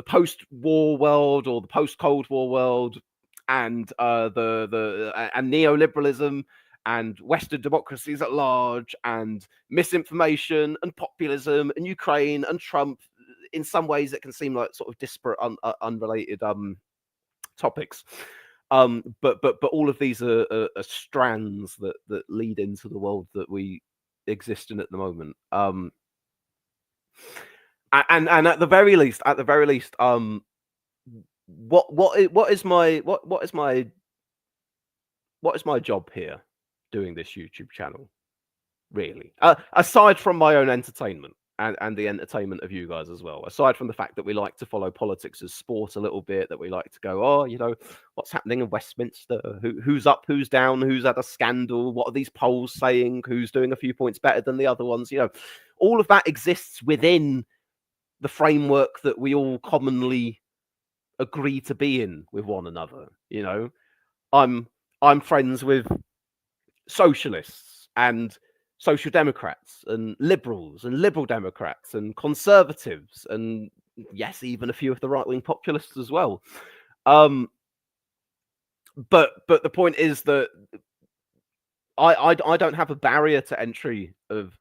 post-war world or the post-Cold War world and and neoliberalism and Western democracies at large, and misinformation and populism and Ukraine and Trump. In some ways, it can seem like sort of disparate, unrelated topics. But all of these are strands that lead into the world that we exist in at the moment. And at the very least, what is my job here doing this YouTube channel, really? Aside from my own entertainment and the entertainment of you guys as well, aside from the fact that we like to follow politics as sport a little bit, that we like to go, oh, what's happening in Westminster? Who's up, who's down, who's had a scandal? What are these polls saying? Who's doing a few points better than the other ones? All of that exists within the framework that we all commonly agree to be in with one another. I'm friends with socialists and social democrats and liberals and liberal democrats and conservatives and yes, even a few of the right-wing populists as well. But the point is that I don't have a barrier to entry of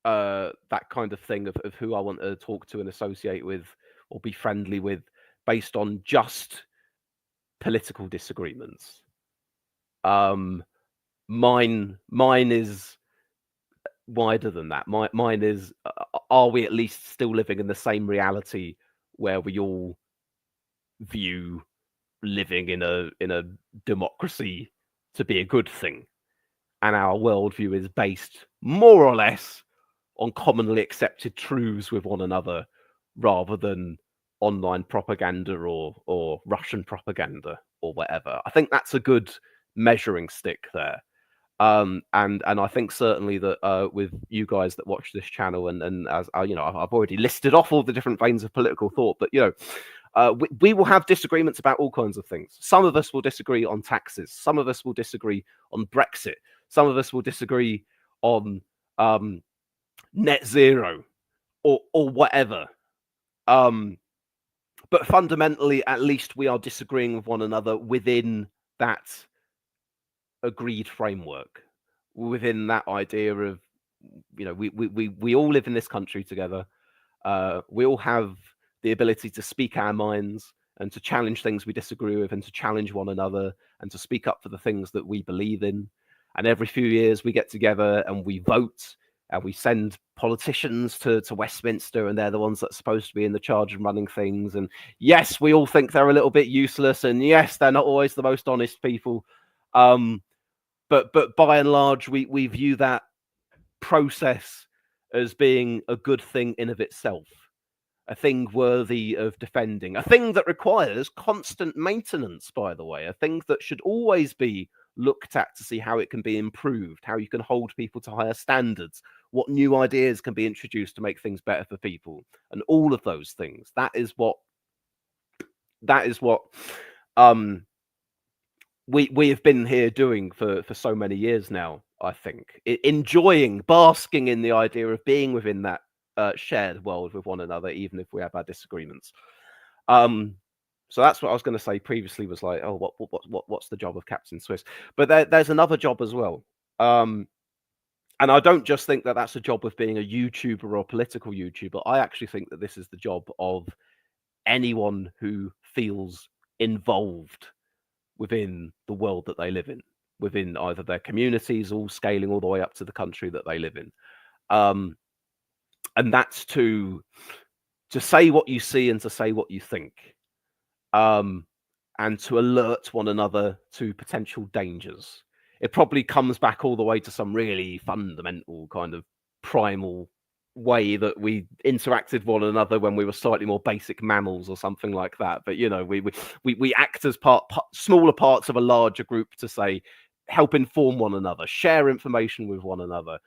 that kind of thing of who I want to talk to and associate with or be friendly with based on just political disagreements. Mine is wider than that. Mine is are we at least still living in the same reality where we all view living in a democracy to be a good thing, and our worldview is based more or less on commonly accepted truths with one another, rather than online propaganda or Russian propaganda or whatever. I think that's a good measuring stick there. And I think certainly that with you guys that watch this channel, and as you know, I've already listed off all the different veins of political thought, but you know, we will have disagreements about all kinds of things. Some of us will disagree on taxes. Some of us will disagree on Brexit. Some of us will disagree on net zero or whatever. But fundamentally, at least we are disagreeing with one another within that agreed framework, within that idea of, you know, we all live in this country together. We all have the ability to speak our minds and to challenge things we disagree with, and to challenge one another, and to speak up for the things that we believe in. And every few years we get together and we vote, and we send politicians to Westminster, and they're the ones that are supposed to be in the charge of running things. And yes, we all think they're a little bit useless, and yes, they're not always the most honest people. But by and large, we view that process as being a good thing in of itself, a thing worthy of defending, a thing that requires constant maintenance, by the way, a thing that should always be looked at to see how it can be improved, how you can hold people to higher standards, what new ideas can be introduced to make things better for people, and all of those things. That is what we have been here doing for so many years now, I think. Enjoying, basking in the idea of being within that shared world with one another, even if we have our disagreements. So that's what I was going to say previously, was like, oh, what's the job of Captain Swiss? But there's another job as well. And I don't just think that that's a job of being a YouTuber or a political YouTuber. I actually think that this is the job of anyone who feels involved within the world that they live in, within either their communities, all scaling all the way up to the country that they live in. And that's to say what you see and to say what you think, and to alert one another to potential dangers. It probably comes back all the way to some really fundamental kind of primal way that we interacted with one another when we were slightly more basic mammals or something like that. But you know, we act as smaller parts of a larger group to say, help inform one another, share information with one another,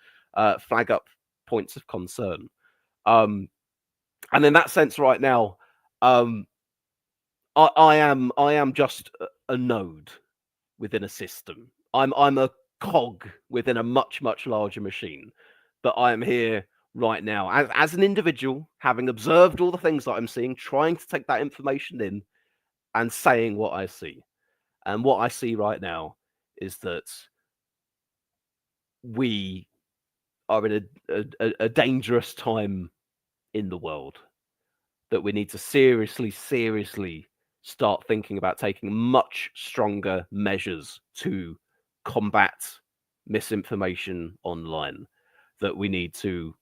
flag up points of concern. And in that sense, right now, I am just a node within a system. I'm a cog within a much larger machine. But I am here right now as an individual, having observed all the things that I'm seeing, trying to take that information in and saying what I see. And what I see right now is that we are in a dangerous time in the world, that we need to seriously start thinking about taking much stronger measures to combat misinformation online, that we need to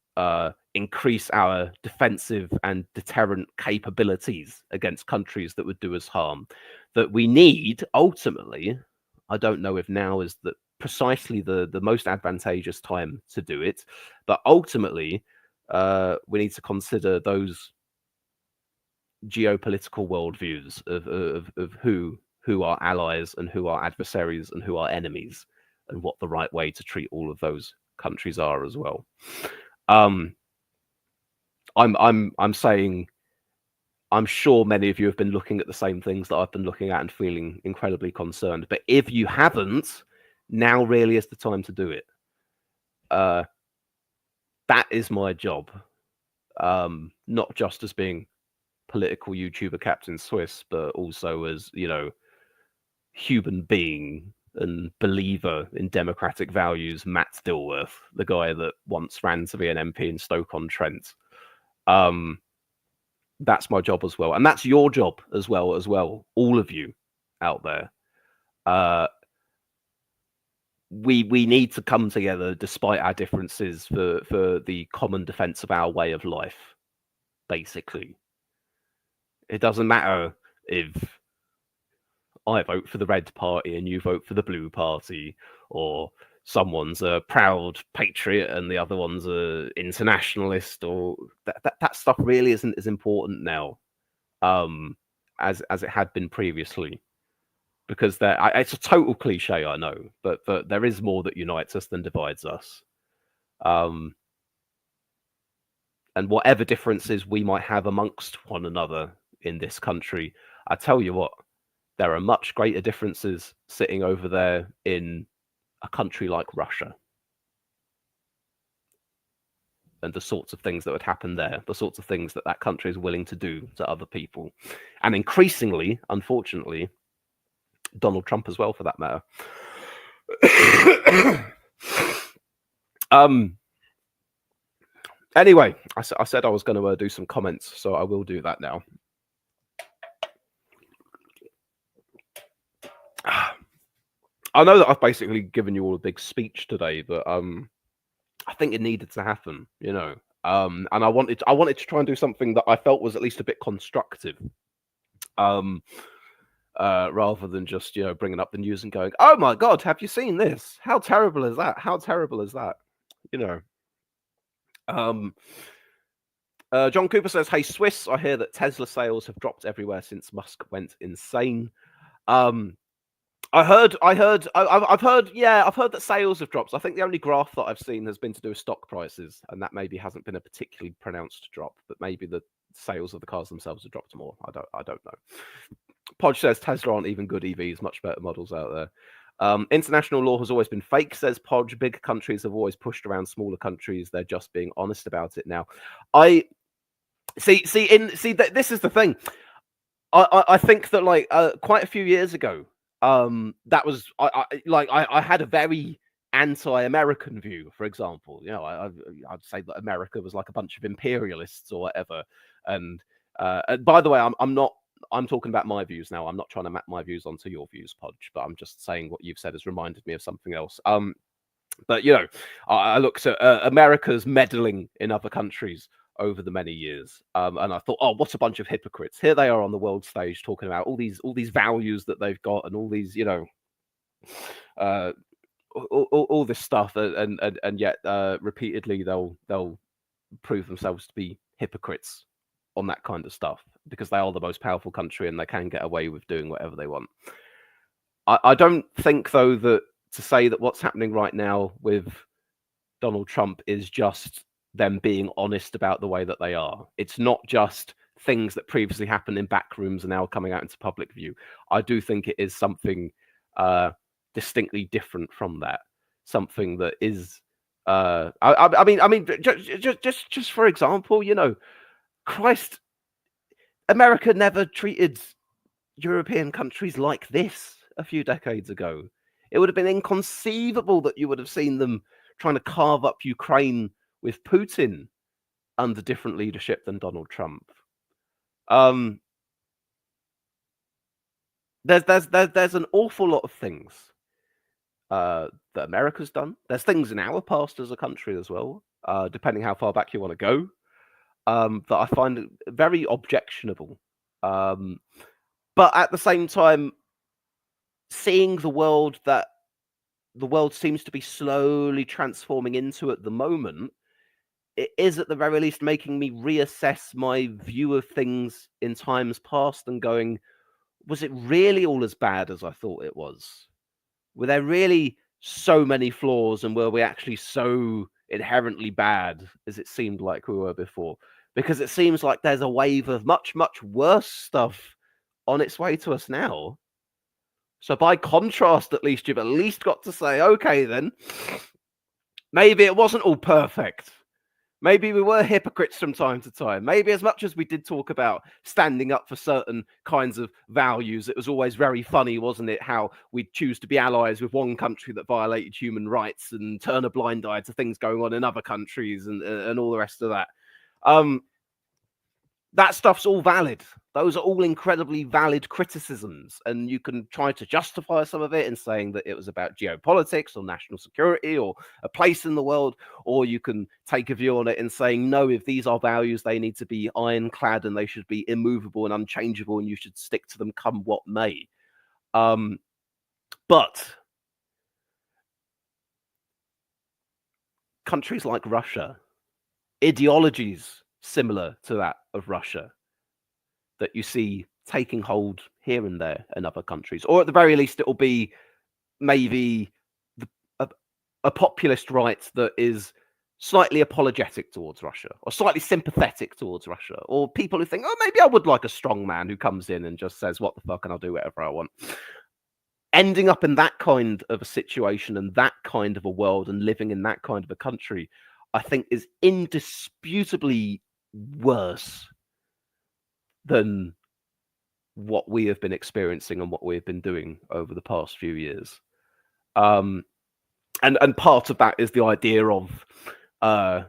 increase our defensive and deterrent capabilities against countries that would do us harm, that we need, ultimately, I don't know if now is precisely the most advantageous time to do it, but ultimately we need to consider those geopolitical worldviews of who are allies and who are adversaries and who are enemies, and what the right way to treat all of those countries are as well. I'm saying, I'm sure many of you have been looking at the same things that I've been looking at and feeling incredibly concerned. But if you haven't, now really is the time to do it. That is my job, not just as being political YouTuber Captain Swiss, but also as, you know, human being and believer in democratic values, Matt Dilworth, the guy that once ran to be an MP in Stoke-on-Trent. That's my job as well, and that's your job as well, all of you out there. we need to come together despite our differences for the common defense of our way of life. Basically, it doesn't matter if I vote for the red party and you vote for the blue party, or someone's a proud patriot and the other one's a internationalist, or that stuff really isn't as important now as it had been previously, because it's a total cliche, I know, but there is more that unites us than divides us. And whatever differences we might have amongst one another in this country, I tell you what, there are much greater differences sitting over there in a country like Russia. And the sorts of things that would happen there, the sorts of things that country is willing to do to other people. And increasingly, unfortunately, Donald Trump as well, for that matter. Anyway, I said I was going to do some comments, so I will do that now. I know that I've basically given you all a big speech today, but I think it needed to happen, you know. And I wanted to try and do something that I felt was at least a bit constructive, rather than just, you know, bringing up the news and going, "Oh my God, have you seen this? How terrible is that? How terrible is that?" You know. John Cooper says, "Hey Swiss, I hear that Tesla sales have dropped everywhere since Musk went insane." I've heard that sales have dropped. I think the only graph that I've seen has been to do with stock prices, and that maybe hasn't been a particularly pronounced drop, but maybe the sales of the cars themselves have dropped more. I don't know. Podge says Tesla aren't even good EVs, much better models out there. International law has always been fake, says Podge. Big countries have always pushed around smaller countries. They're just being honest about it now. I see. This is the thing. I think that, like, quite a few years ago, that was I had a very anti-American view, for example. You know, I'd say that America was like a bunch of imperialists or whatever. And by the way, I'm talking about my views now. I'm not trying to map my views onto your views, Podge, but I'm just saying what you've said has reminded me of something else. But you know, I looked at America's meddling in other countries over the many years, and I thought, oh, what a bunch of hypocrites! Here they are on the world stage talking about all these values that they've got and all these, you know, all this stuff, and yet repeatedly they'll prove themselves to be hypocrites on that kind of stuff because they are the most powerful country and they can get away with doing whatever they want. I don't think, though, that to say that what's happening right now with Donald Trump is just them being honest about the way that they are. It's not just things that previously happened in back rooms are now coming out into public view. I do think it is something distinctly different from that. Something that is, I mean, just for example, you know, Christ, America never treated European countries like this a few decades ago. It would have been inconceivable that you would have seen them trying to carve up Ukraine with Putin under different leadership than Donald Trump. There's an awful lot of things that America's done. There's things in our past as a country as well, depending how far back you want to go, that I find very objectionable. But at the same time, seeing the world that the world seems to be slowly transforming into at the moment, it is at the very least making me reassess my view of things in times past and going, was it really all as bad as I thought it was? Were there really so many flaws, and were we actually so inherently bad as it seemed like we were before? Because it seems like there's a wave of much, much worse stuff on its way to us now. So by contrast, at least you've at least got to say, okay, then maybe it wasn't all perfect. Maybe we were hypocrites from time to time. Maybe as much as we did talk about standing up for certain kinds of values, it was always very funny, wasn't it, how we'd choose to be allies with one country that violated human rights and turn a blind eye to things going on in other countries and all the rest of that. that stuff's all valid. Those are all incredibly valid criticisms, and you can try to justify some of it in saying that it was about geopolitics or national security or a place in the world, or you can take a view on it and saying, no, if these are values, they need to be ironclad and they should be immovable and unchangeable, and you should stick to them come what may. But countries like Russia, ideologies similar to that of Russia, that you see taking hold here and there in other countries, or at the very least, it will be maybe a populist right that is slightly apologetic towards Russia, or slightly sympathetic towards Russia, or people who think, oh, maybe I would like a strong man who comes in and just says, what the fuck, and I'll do whatever I want. Ending up in that kind of a situation and that kind of a world and living in that kind of a country, I think is indisputably worse than what we have been experiencing and what we have been doing over the past few years. And part of that is the idea of a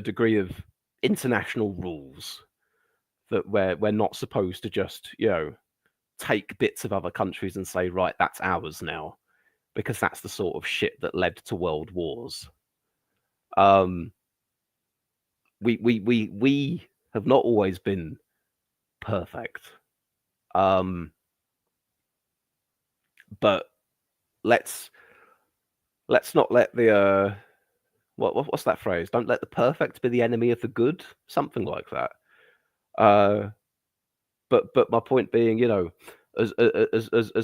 degree of international rules that we're not supposed to just, take bits of other countries and say, right, that's ours now, because that's the sort of shit that led to world wars. We have not always been perfect, but let's not let the what's that phrase? Don't let the perfect be the enemy of the good, something like that. But my point being, as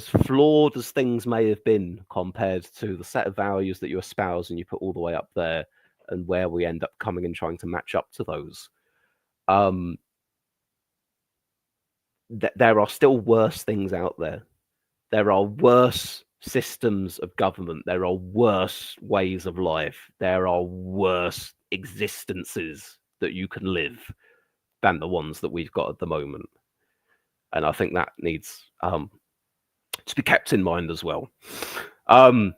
flawed as things may have been compared to the set of values that you espouse and you put all the way up there, and where we end up coming and trying to match up to those, there are still worse things out there. There are worse systems of government. There are worse ways of life. There are worse existences that you can live than the ones that we've got at the moment. And I think that needs to be kept in mind as well. So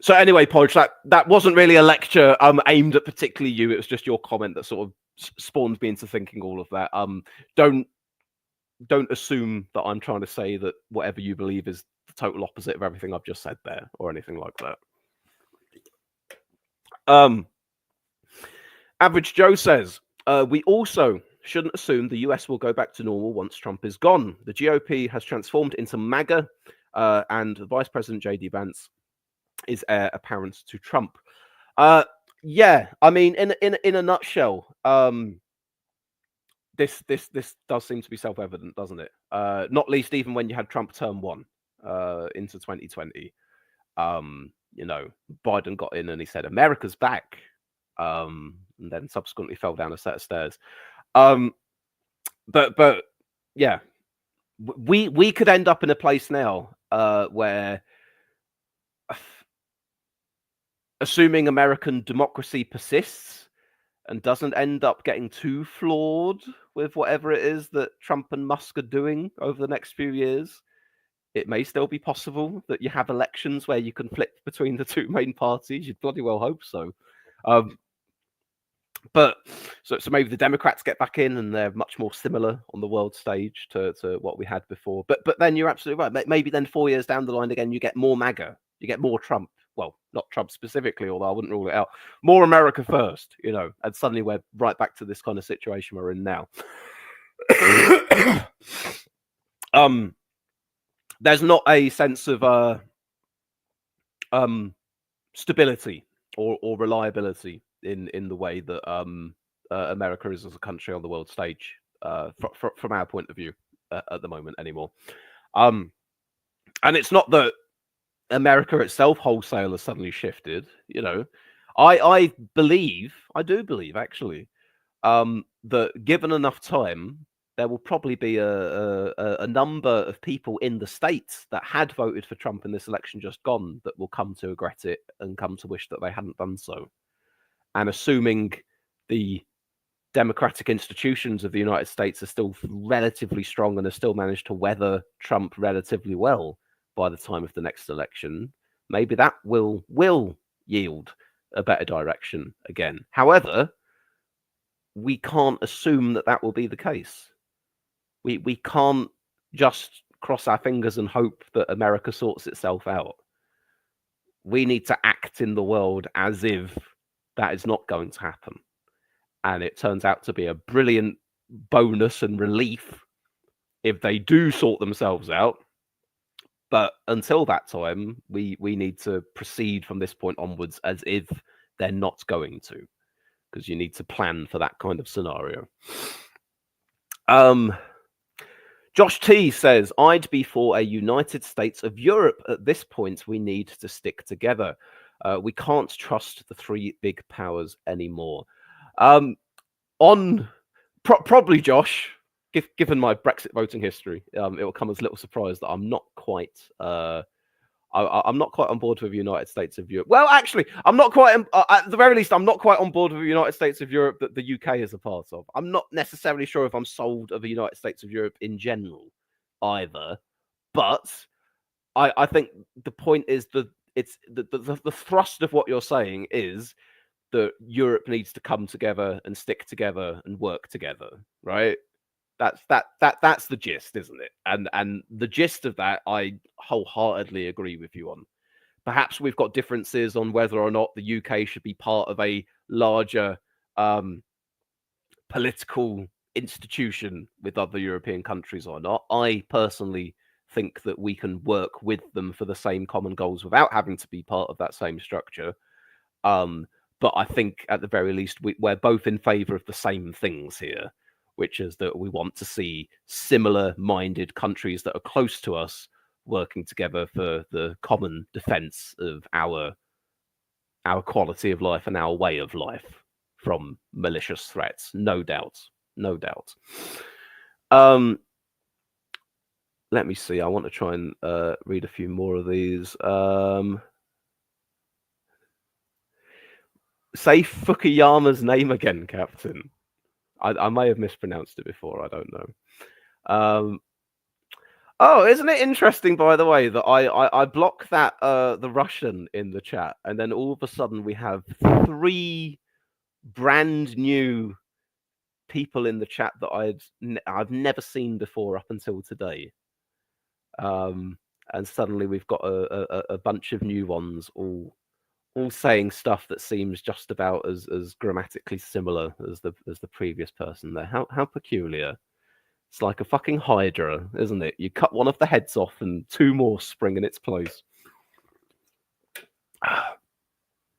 anyway, Podge, that wasn't really a lecture aimed at particularly you. It was just your comment that sort of spawned me into thinking all of that. Don't assume that I'm trying to say that whatever you believe is the total opposite of everything I've just said there, or anything like that. Average Joe says, we also shouldn't assume the US will go back to normal once Trump is gone. The GOP has transformed into MAGA, and Vice President J.D. Vance is heir apparent to Trump. Yeah, I mean, in a nutshell, this does seem to be self-evident, doesn't it? Not least even when you had Trump term 1 into 2020. Biden got in and he said, America's back. And then subsequently fell down a set of stairs. But yeah, we could end up in a place now where, assuming American democracy persists and doesn't end up getting too flawed with whatever it is that Trump and Musk are doing over the next few years, it may still be possible that you have elections where you can flip between the two main parties. You'd bloody well hope so. But so maybe the Democrats get back in and they're much more similar on the world stage to what we had before. But then you're absolutely right. Maybe then 4 years down the line again, you get more MAGA, you get more Trump. Well, not Trump specifically, although I wouldn't rule it out. More America first, and suddenly we're right back to this kind of situation we're in now. There's not a sense of stability or reliability in the way that America is as a country on the world stage, from our point of view at the moment anymore. And it's not that America itself wholesale has suddenly shifted. I do believe actually that given enough time, there will probably be a number of people in the States that had voted for Trump in this election just gone that will come to regret it and come to wish that they hadn't done so. And assuming the democratic institutions of the United States are still relatively strong and have still managed to weather Trump relatively well by the time of the next election, maybe that will yield a better direction again. However, we can't assume that that will be the case. We can't just cross our fingers and hope that America sorts itself out. We need to act in the world as if that is not going to happen. And it turns out to be a brilliant bonus and relief if they do sort themselves out. But until that time, we need to proceed from this point onwards as if they're not going to, because you need to plan for that kind of scenario. Josh T says, I'd be for a United States of Europe. At this point, we need to stick together. We can't trust the three big powers anymore. Probably, Josh, given my Brexit voting history, it will come as little surprise that I'm not quite I'm not quite on board with the United States of Europe. Well, actually, I'm not quite, at the very least, I'm not quite on board with the United States of Europe that the UK is a part of. I'm not necessarily sure if I'm sold of the United States of Europe in general either. But I think the point is that it's the thrust of what you're saying is that Europe needs to come together and stick together and work together, right? That's the gist, isn't it? And the gist of that, I wholeheartedly agree with you on. Perhaps we've got differences on whether or not the UK should be part of a larger political institution with other European countries or not. I personally think that we can work with them for the same common goals without having to be part of that same structure. But I think at the very least, we're both in favor of the same things here, which is that we want to see similar-minded countries that are close to us working together for the common defense of our quality of life and our way of life from malicious threats. No doubt. No doubt. Let me see. I want to try and read a few more of these. Say Fukuyama's name again, Captain. I may have mispronounced it before. I don't know. Oh, isn't it interesting, by the way, that I block that the Russian in the chat, and then all of a sudden we have 3 brand new people in the chat that I've never seen before up until today. And suddenly we've got a bunch of new ones, all saying stuff that seems just about as grammatically similar as the previous person there. How peculiar. It's like a fucking hydra, isn't it? You cut one of the heads off and 2 more spring in its place.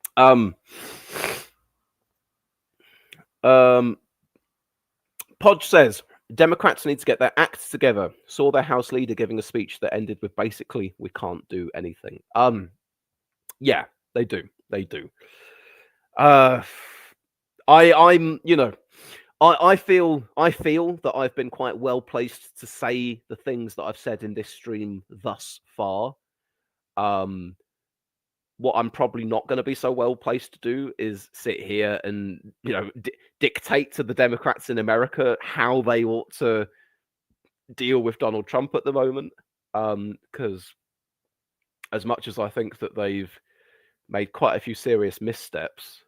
Podge says, Democrats need to get their acts together. Saw their House leader giving a speech that ended with basically, we can't do anything. Yeah, they do. They do. I'm, you know, I feel that I've been quite well placed to say the things that I've said in this stream thus far. What I'm probably not going to be so well placed to do is sit here and, you know, dictate to the Democrats in America how they ought to deal with Donald Trump at the moment. Because as much as I think that they've made quite a few serious missteps,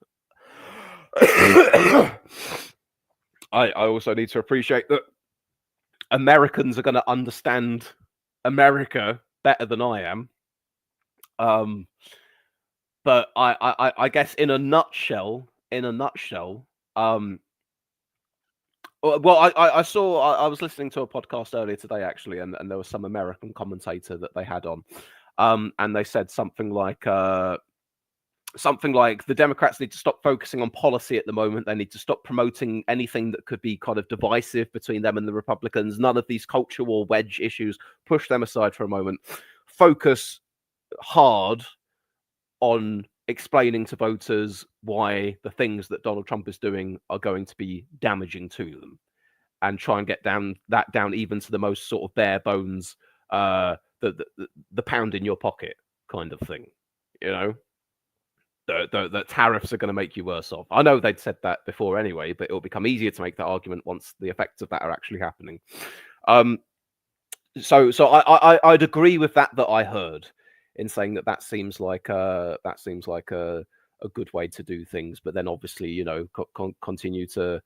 I also need to appreciate that Americans are going to understand America better than I am. But I guess in a nutshell, well, I saw, I was listening to a podcast earlier today, actually, and there was some American commentator that they had on, and they said something like the Democrats need to stop focusing on policy at the moment. They need to stop promoting anything that could be kind of divisive between them and the Republicans. None of these culture war wedge issues. Push them aside for a moment. Focus hard on explaining to voters why the things that Donald Trump is doing are going to be damaging to them, and try and get that down even to the most sort of bare bones, the pound in your pocket kind of thing, you know. The tariffs are going to make you worse off. I know they'd said that before anyway, but it'll become easier to make that argument once the effects of that are actually happening. So I'd agree with that I heard in saying that seems like a good way to do things. But then obviously, you know, continue to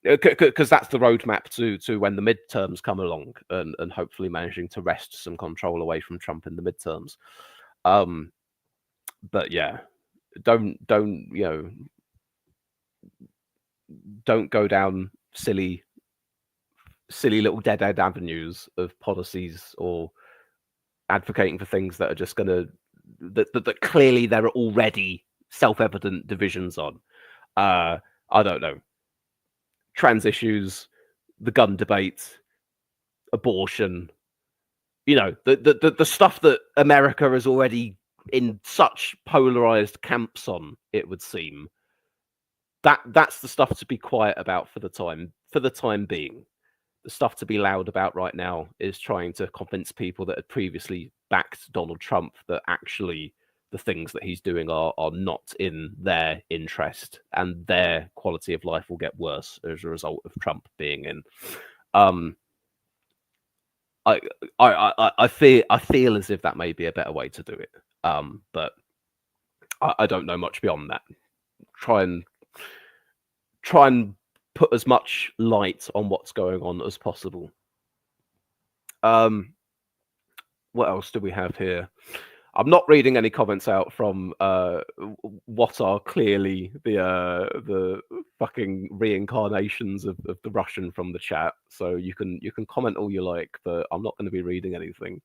Because that's the roadmap to when the midterms come along, and hopefully managing to wrest some control away from Trump in the midterms. But yeah, don't don't go down silly little dead end avenues of policies or advocating for things that are just going to that clearly there are already self-evident divisions on. I don't know, trans issues, the gun debate, abortion, the stuff that America is already in such polarized camps on, it would seem. That's the stuff to be quiet about for the time being. The stuff to be loud about right now is trying to convince people that had previously backed Donald Trump that actually the things that he's doing are not in their interest, and their quality of life will get worse as a result of Trump being in. I feel as if that may be a better way to do it, but I don't know much beyond that. Try and put as much light on what's going on as possible. What else do we have here? I'm not reading any comments out from what are clearly the fucking reincarnations of the Russian from the chat. So you can comment all you like, but I'm not going to be reading anything.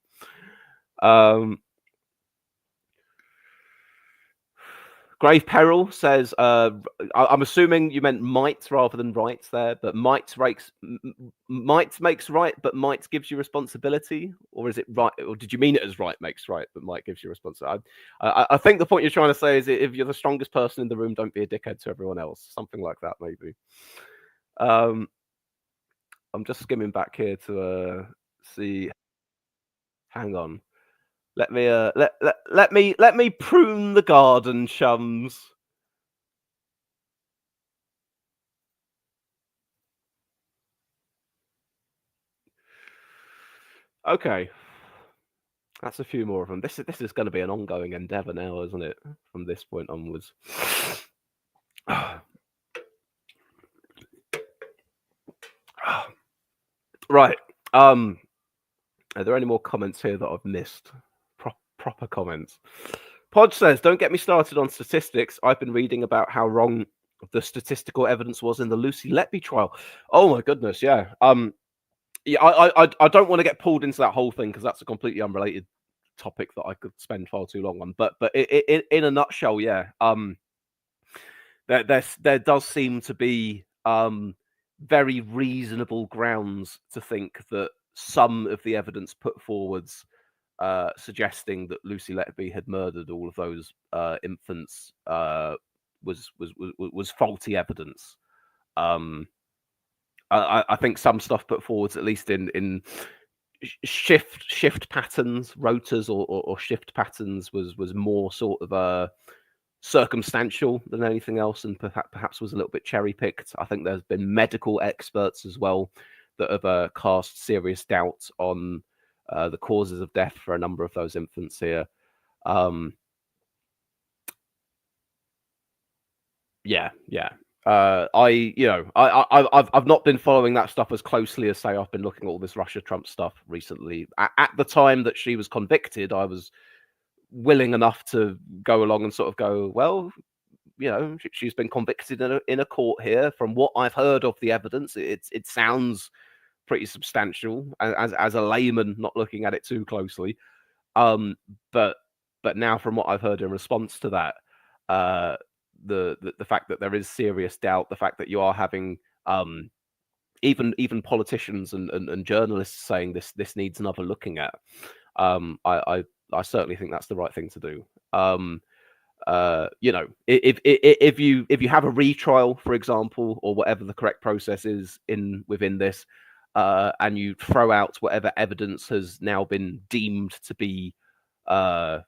Grave Peril says, I'm assuming you meant might rather than right there, but might makes right, but might gives you responsibility, or is it right? Or did you mean it as right makes right, but might gives you responsibility? I think the point you're trying to say is if you're the strongest person in the room, don't be a dickhead to everyone else. Something like that, maybe. I'm just skimming back here to see. Hang on. Let me prune the garden, chums. Okay, that's a few more of them. This is going to be an ongoing endeavor now, isn't it? From this point onwards. Right. Are there any more comments here that I've missed? Proper comments. Podge says, "Don't get me started on statistics. I've been reading about how wrong the statistical evidence was in the Lucy Letby trial." Oh my goodness, yeah. Yeah, I don't want to get pulled into that whole thing because that's a completely unrelated topic that I could spend far too long on. But in a nutshell, yeah. There does seem to be very reasonable grounds to think that some of the evidence put forwards suggesting that Lucy Letby had murdered all of those infants was faulty evidence. I think some stuff put forwards, at least in shift patterns, rotors or shift patterns, was more sort of circumstantial than anything else, and perhaps was a little bit cherry picked. I think there's been medical experts as well that have cast serious doubt on the causes of death for a number of those infants here. Yeah. I've not been following that stuff as closely as, say, I've been looking at all this Russia Trump stuff recently. At the time that she was convicted, I was willing enough to go along and sort of go, well, she's been convicted in a court here. From what I've heard of the evidence, it sounds pretty substantial as a layman, not looking at it too closely. But now, from what I've heard in response to that, the fact that there is serious doubt, the fact that you are having even politicians and journalists saying this needs another looking at, I certainly think that's the right thing to do. If you have a retrial, for example, or whatever the correct process is within this, and you throw out whatever evidence has now been deemed to be either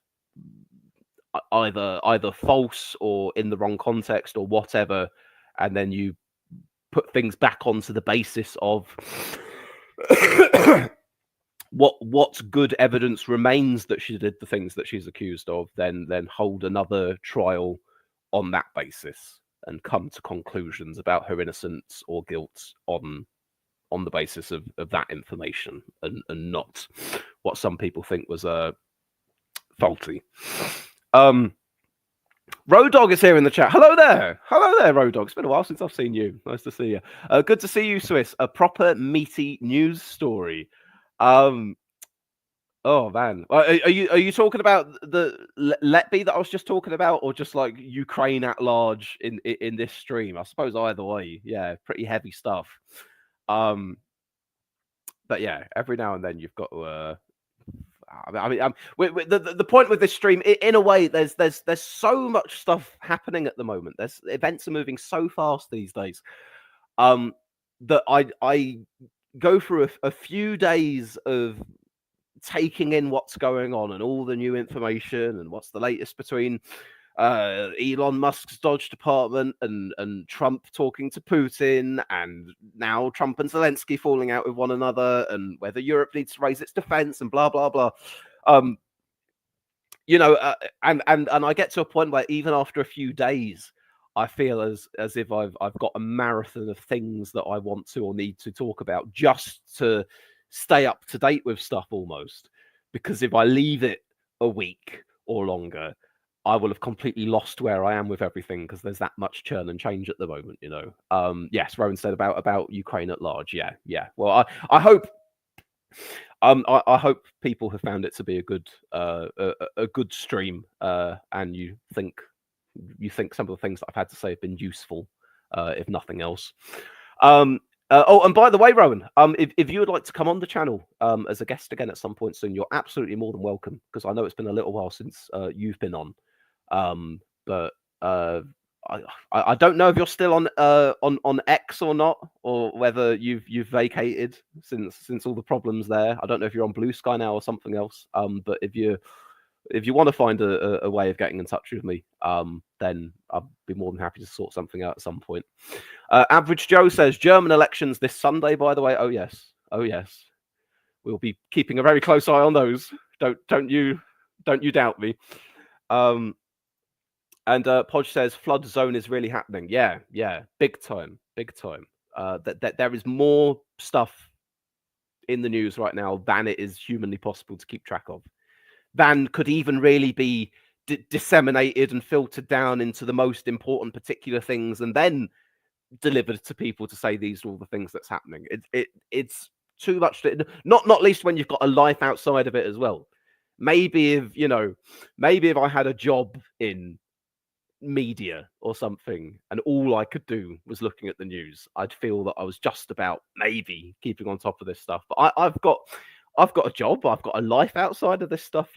false or in the wrong context or whatever, and then you put things back onto the basis of what good evidence remains that she did the things that she's accused of, then hold another trial on that basis. and come to conclusions about her innocence or guilt on the basis of that information, and not what some people think was faulty. Road Dog is here in the chat. Hello there, Road Dog. It's been a while since I've seen you. Nice to see you. Good to see you, Swiss. A proper meaty news story. Oh man, are you talking about the Letby that I was just talking about, or just like Ukraine at large in this stream? I suppose either way. Yeah, pretty heavy stuff. But yeah, every now and then you've got to. I mean, the point with this stream, in a way, there's so much stuff happening at the moment. There's events are moving so fast these days. That I go through a few days of taking in what's going on and all the new information and what's the latest between Elon Musk's Dodge department and Trump talking to Putin, and now Trump and Zelensky falling out with one another, and whether Europe needs to raise its defense and blah blah blah. You know, and I get to a point where even after a few days, I feel as if I've got a marathon of things that I want to or need to talk about just to stay up to date with stuff almost. Because if I leave it a week or longer, I will have completely lost where I am with everything, because there's that much churn and change at the moment, you know. Yes, Rowan said about Ukraine at large. Yeah. Well, I hope I hope people have found it to be a good stream, and you think some of the things that I've had to say have been useful, if nothing else. Oh, and by the way, Rowan, if you would like to come on the channel as a guest again at some point soon, you're absolutely more than welcome, because I know it's been a little while since you've been on. But I don't know if you're still on X or not, or whether you've vacated since all the problems there. I don't know if you're on Blue Sky now or something else. But if you want to find a way of getting in touch with me, then I'll be more than happy to sort something out at some point. Average Joe says German elections this Sunday, by the way. Oh yes. We'll be keeping a very close eye on those. Don't you doubt me. And Podge says flood zone is really happening. Yeah, big time. That there is more stuff in the news right now than it is humanly possible to keep track of, than could even really be disseminated and filtered down into the most important particular things, and then delivered to people to say these are all the things that's happening. It's too much to, not least when you've got a life outside of it as well. Maybe if I had a job in media or something and all I could do was looking at the news, I'd feel that I was just about maybe keeping on top of this stuff. But I've got a job, I've got a life outside of this stuff.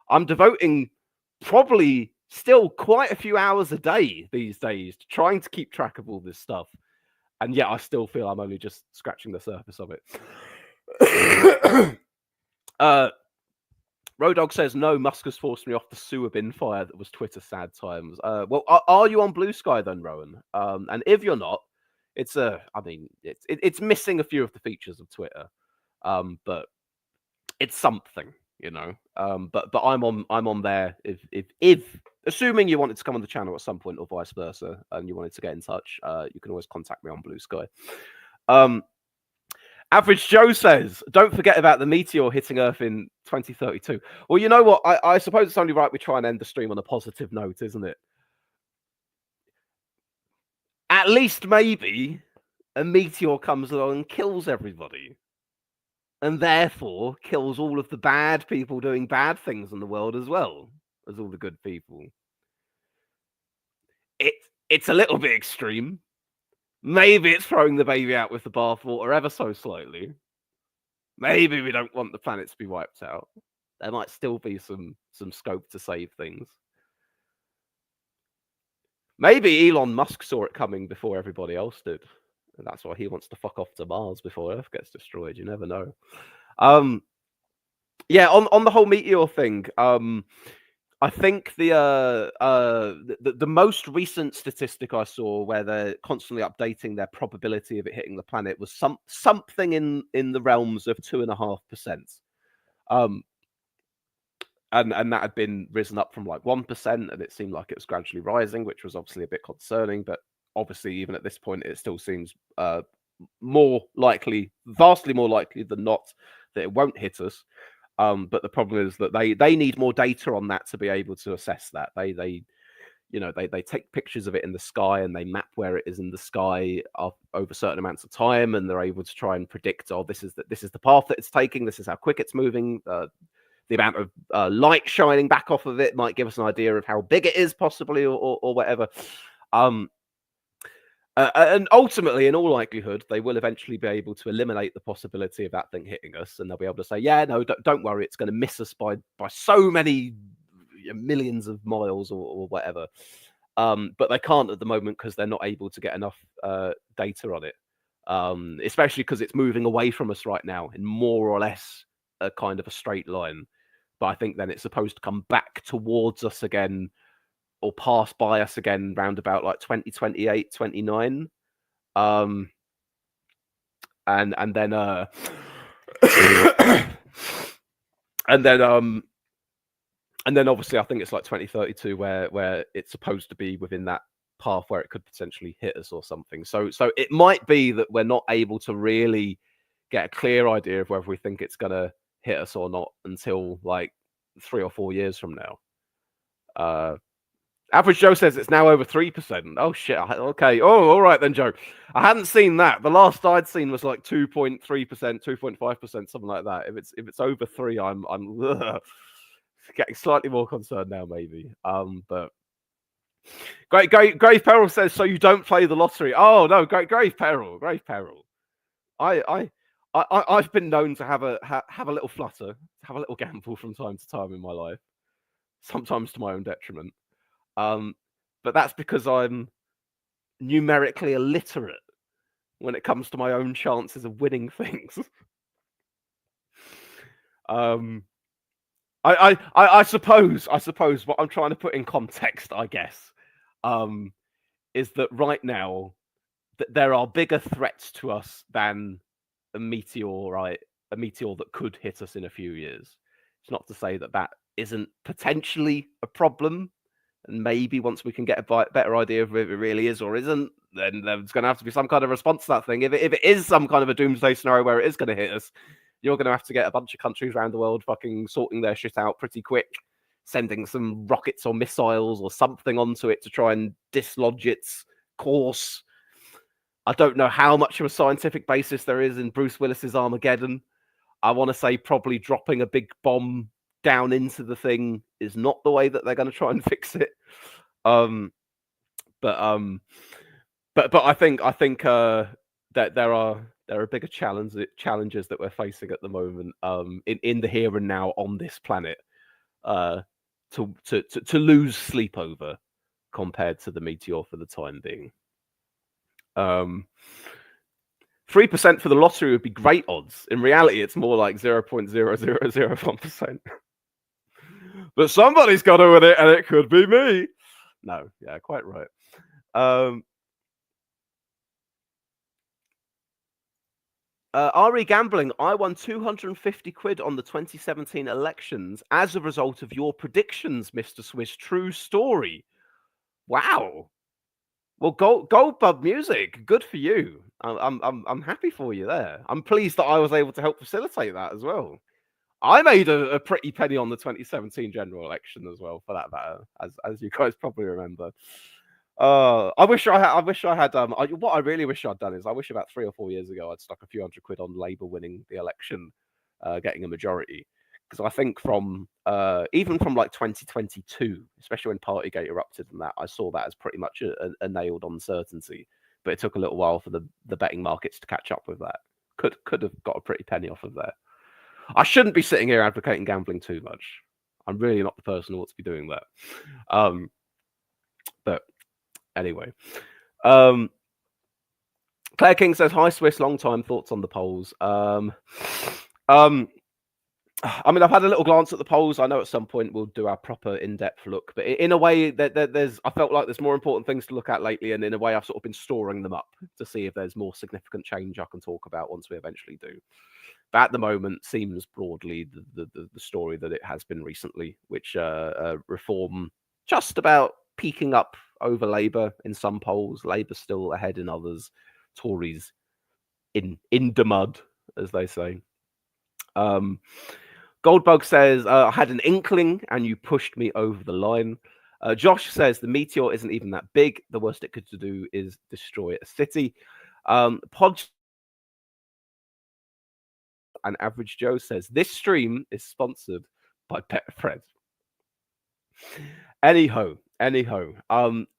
I'm devoting probably still quite a few hours a day these days to trying to keep track of all this stuff, and yet I still feel I'm only just scratching the surface of it. Road Dog says no, Musk has forced me off the sewer bin fire that was Twitter sad times. Well, are you on Blue Sky then, Rowan? And if you're not, it's missing a few of the features of Twitter, but it's something, But I'm on there if assuming you wanted to come on the channel at some point or vice versa, and you wanted to get in touch, you can always contact me on Blue Sky. Average Joe says, don't forget about the meteor hitting Earth in 2032. Well, you know what? I suppose it's only right we try and end the stream on a positive note, isn't it? At least maybe a meteor comes along and kills everybody, and therefore kills all of the bad people doing bad things in the world as well as all the good people. It's a little bit extreme. Maybe it's throwing the baby out with the bathwater ever so slightly. Maybe we don't want the planet to be wiped out. There might still be some scope to save things. Maybe Elon Musk saw it coming before everybody else did, and that's why he wants to fuck off to Mars before Earth gets destroyed. You never know. Yeah, on the whole meteor thing, I think the most recent statistic I saw, where they're constantly updating their probability of it hitting the planet, was something in the realms of 2.5%. and that had been risen up from like 1%, and it seemed like it was gradually rising, which was obviously a bit concerning. But obviously, even at this point, it still seems more likely, vastly more likely than not, that it won't hit us. But the problem is that they need more data on that to be able to assess that. They take pictures of it in the sky, and they map where it is in the sky over certain amounts of time, and they're able to try and predict, oh, this is the path that it's taking, this is how quick it's moving. The amount of light shining back off of it might give us an idea of how big it is, possibly, or whatever. And ultimately, in all likelihood, they will eventually be able to eliminate the possibility of that thing hitting us, and they'll be able to say, yeah, no, don't worry, it's going to miss us by so many millions of miles or whatever. But they can't at the moment because they're not able to get enough data on it, especially because it's moving away from us right now in more or less a kind of a straight line. But I think then it's supposed to come back towards us again, or pass by us again round about like 2028, 29. And then and then obviously I think it's like 2032 where it's supposed to be within that path where it could potentially hit us or something. So it might be that we're not able to really get a clear idea of whether we think it's going to hit us or not until like 3 or 4 years from now. Average Joe says it's now over 3%. Oh shit! Okay. Oh, all right then, Joe. I hadn't seen that. The last I'd seen was like 2.3%, 2.5%, something like that. If it's over 3, I'm getting slightly more concerned now, maybe. But Grave Peril says, so you don't play the lottery? Oh no, Grave Peril. I've been known to have a little flutter, have a little gamble from time to time in my life, sometimes to my own detriment. But that's because I'm numerically illiterate when it comes to my own chances of winning things. I suppose what I'm trying to put in context, I guess, is that right now there are bigger threats to us than a meteor, right? A meteor that could hit us in a few years. It's not to say that isn't potentially a problem. And maybe once we can get a better idea of if it really is or isn't, then there's going to have to be some kind of response to that thing. If it is some kind of a doomsday scenario where it is going to hit us, you're going to have to get a bunch of countries around the world fucking sorting their shit out pretty quick, sending some rockets or missiles or something onto it to try and dislodge its course. I don't know how much of a scientific basis there is in Bruce Willis's Armageddon. I want to say probably dropping a big bomb down into the thing is not the way that they're going to try and fix it. But I think that there are bigger challenges that we're facing at the moment in the here and now on this planet to lose sleep over compared to the meteor for the time being. 3% for the lottery would be great odds. In reality, it's more like 0.0001%. But somebody's got to win it, and it could be me. No, yeah, quite right. RE Gambling, I won 250 quid on the 2017 elections as a result of your predictions, Mr. Swiss. True story. Wow. Well, Goldbug Music, good for you. I'm happy for you there. I'm pleased that I was able to help facilitate that as well. I made a pretty penny on the 2017 general election as well, for that matter, as you guys probably remember. I wish I had. What I really wish I'd done is I wish about 3 or 4 years ago I'd stuck a few hundred quid on Labour winning the election, getting a majority. Because I think from even from like 2022, especially when Partygate erupted and that, I saw that as pretty much a nailed on certainty. But it took a little while for the betting markets to catch up with that. Could have got a pretty penny off of there. I shouldn't be sitting here advocating gambling too much. I'm really not the person who ought to be doing that. But anyway, Claire King says, "Hi Swiss, long time thoughts on the polls." I mean, I've had a little glance at the polls. I know at some point we'll do our proper in-depth look, but in a way, there's I felt like there's more important things to look at lately, and in a way, I've sort of been storing them up to see if there's more significant change I can talk about once we eventually do. But at the moment, seems broadly the story that it has been recently, which reform just about peaking up over Labour in some polls. Labour still ahead in others. Tories in the mud, as they say. Goldbug says, I had an inkling and you pushed me over the line. Josh says the meteor isn't even that big. The worst it could do is destroy a city. Pod and Average Joe says this stream is sponsored by Betfred. Anyhow,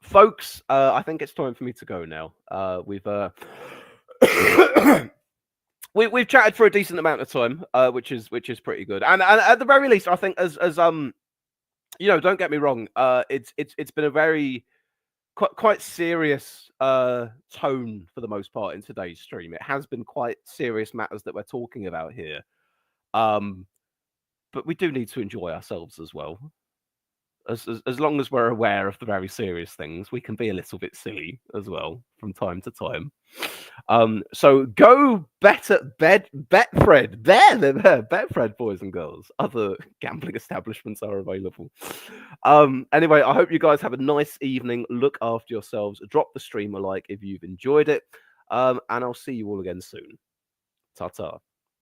folks, I think it's time for me to go now. We've chatted for a decent amount of time, which is pretty good. And at the very least, I think as you know, don't get me wrong, it's been a very quite serious tone for the most part in today's stream. It has been quite serious matters that we're talking about here. But we do need to enjoy ourselves as well. As long as we're aware of the very serious things, we can be a little bit silly as well from time to time. So go Betfred. There, Betfred, boys and girls. Other gambling establishments are available. Anyway, I hope you guys have a nice evening. Look after yourselves. Drop the stream a like if you've enjoyed it. And I'll see you all again soon. Ta-ta.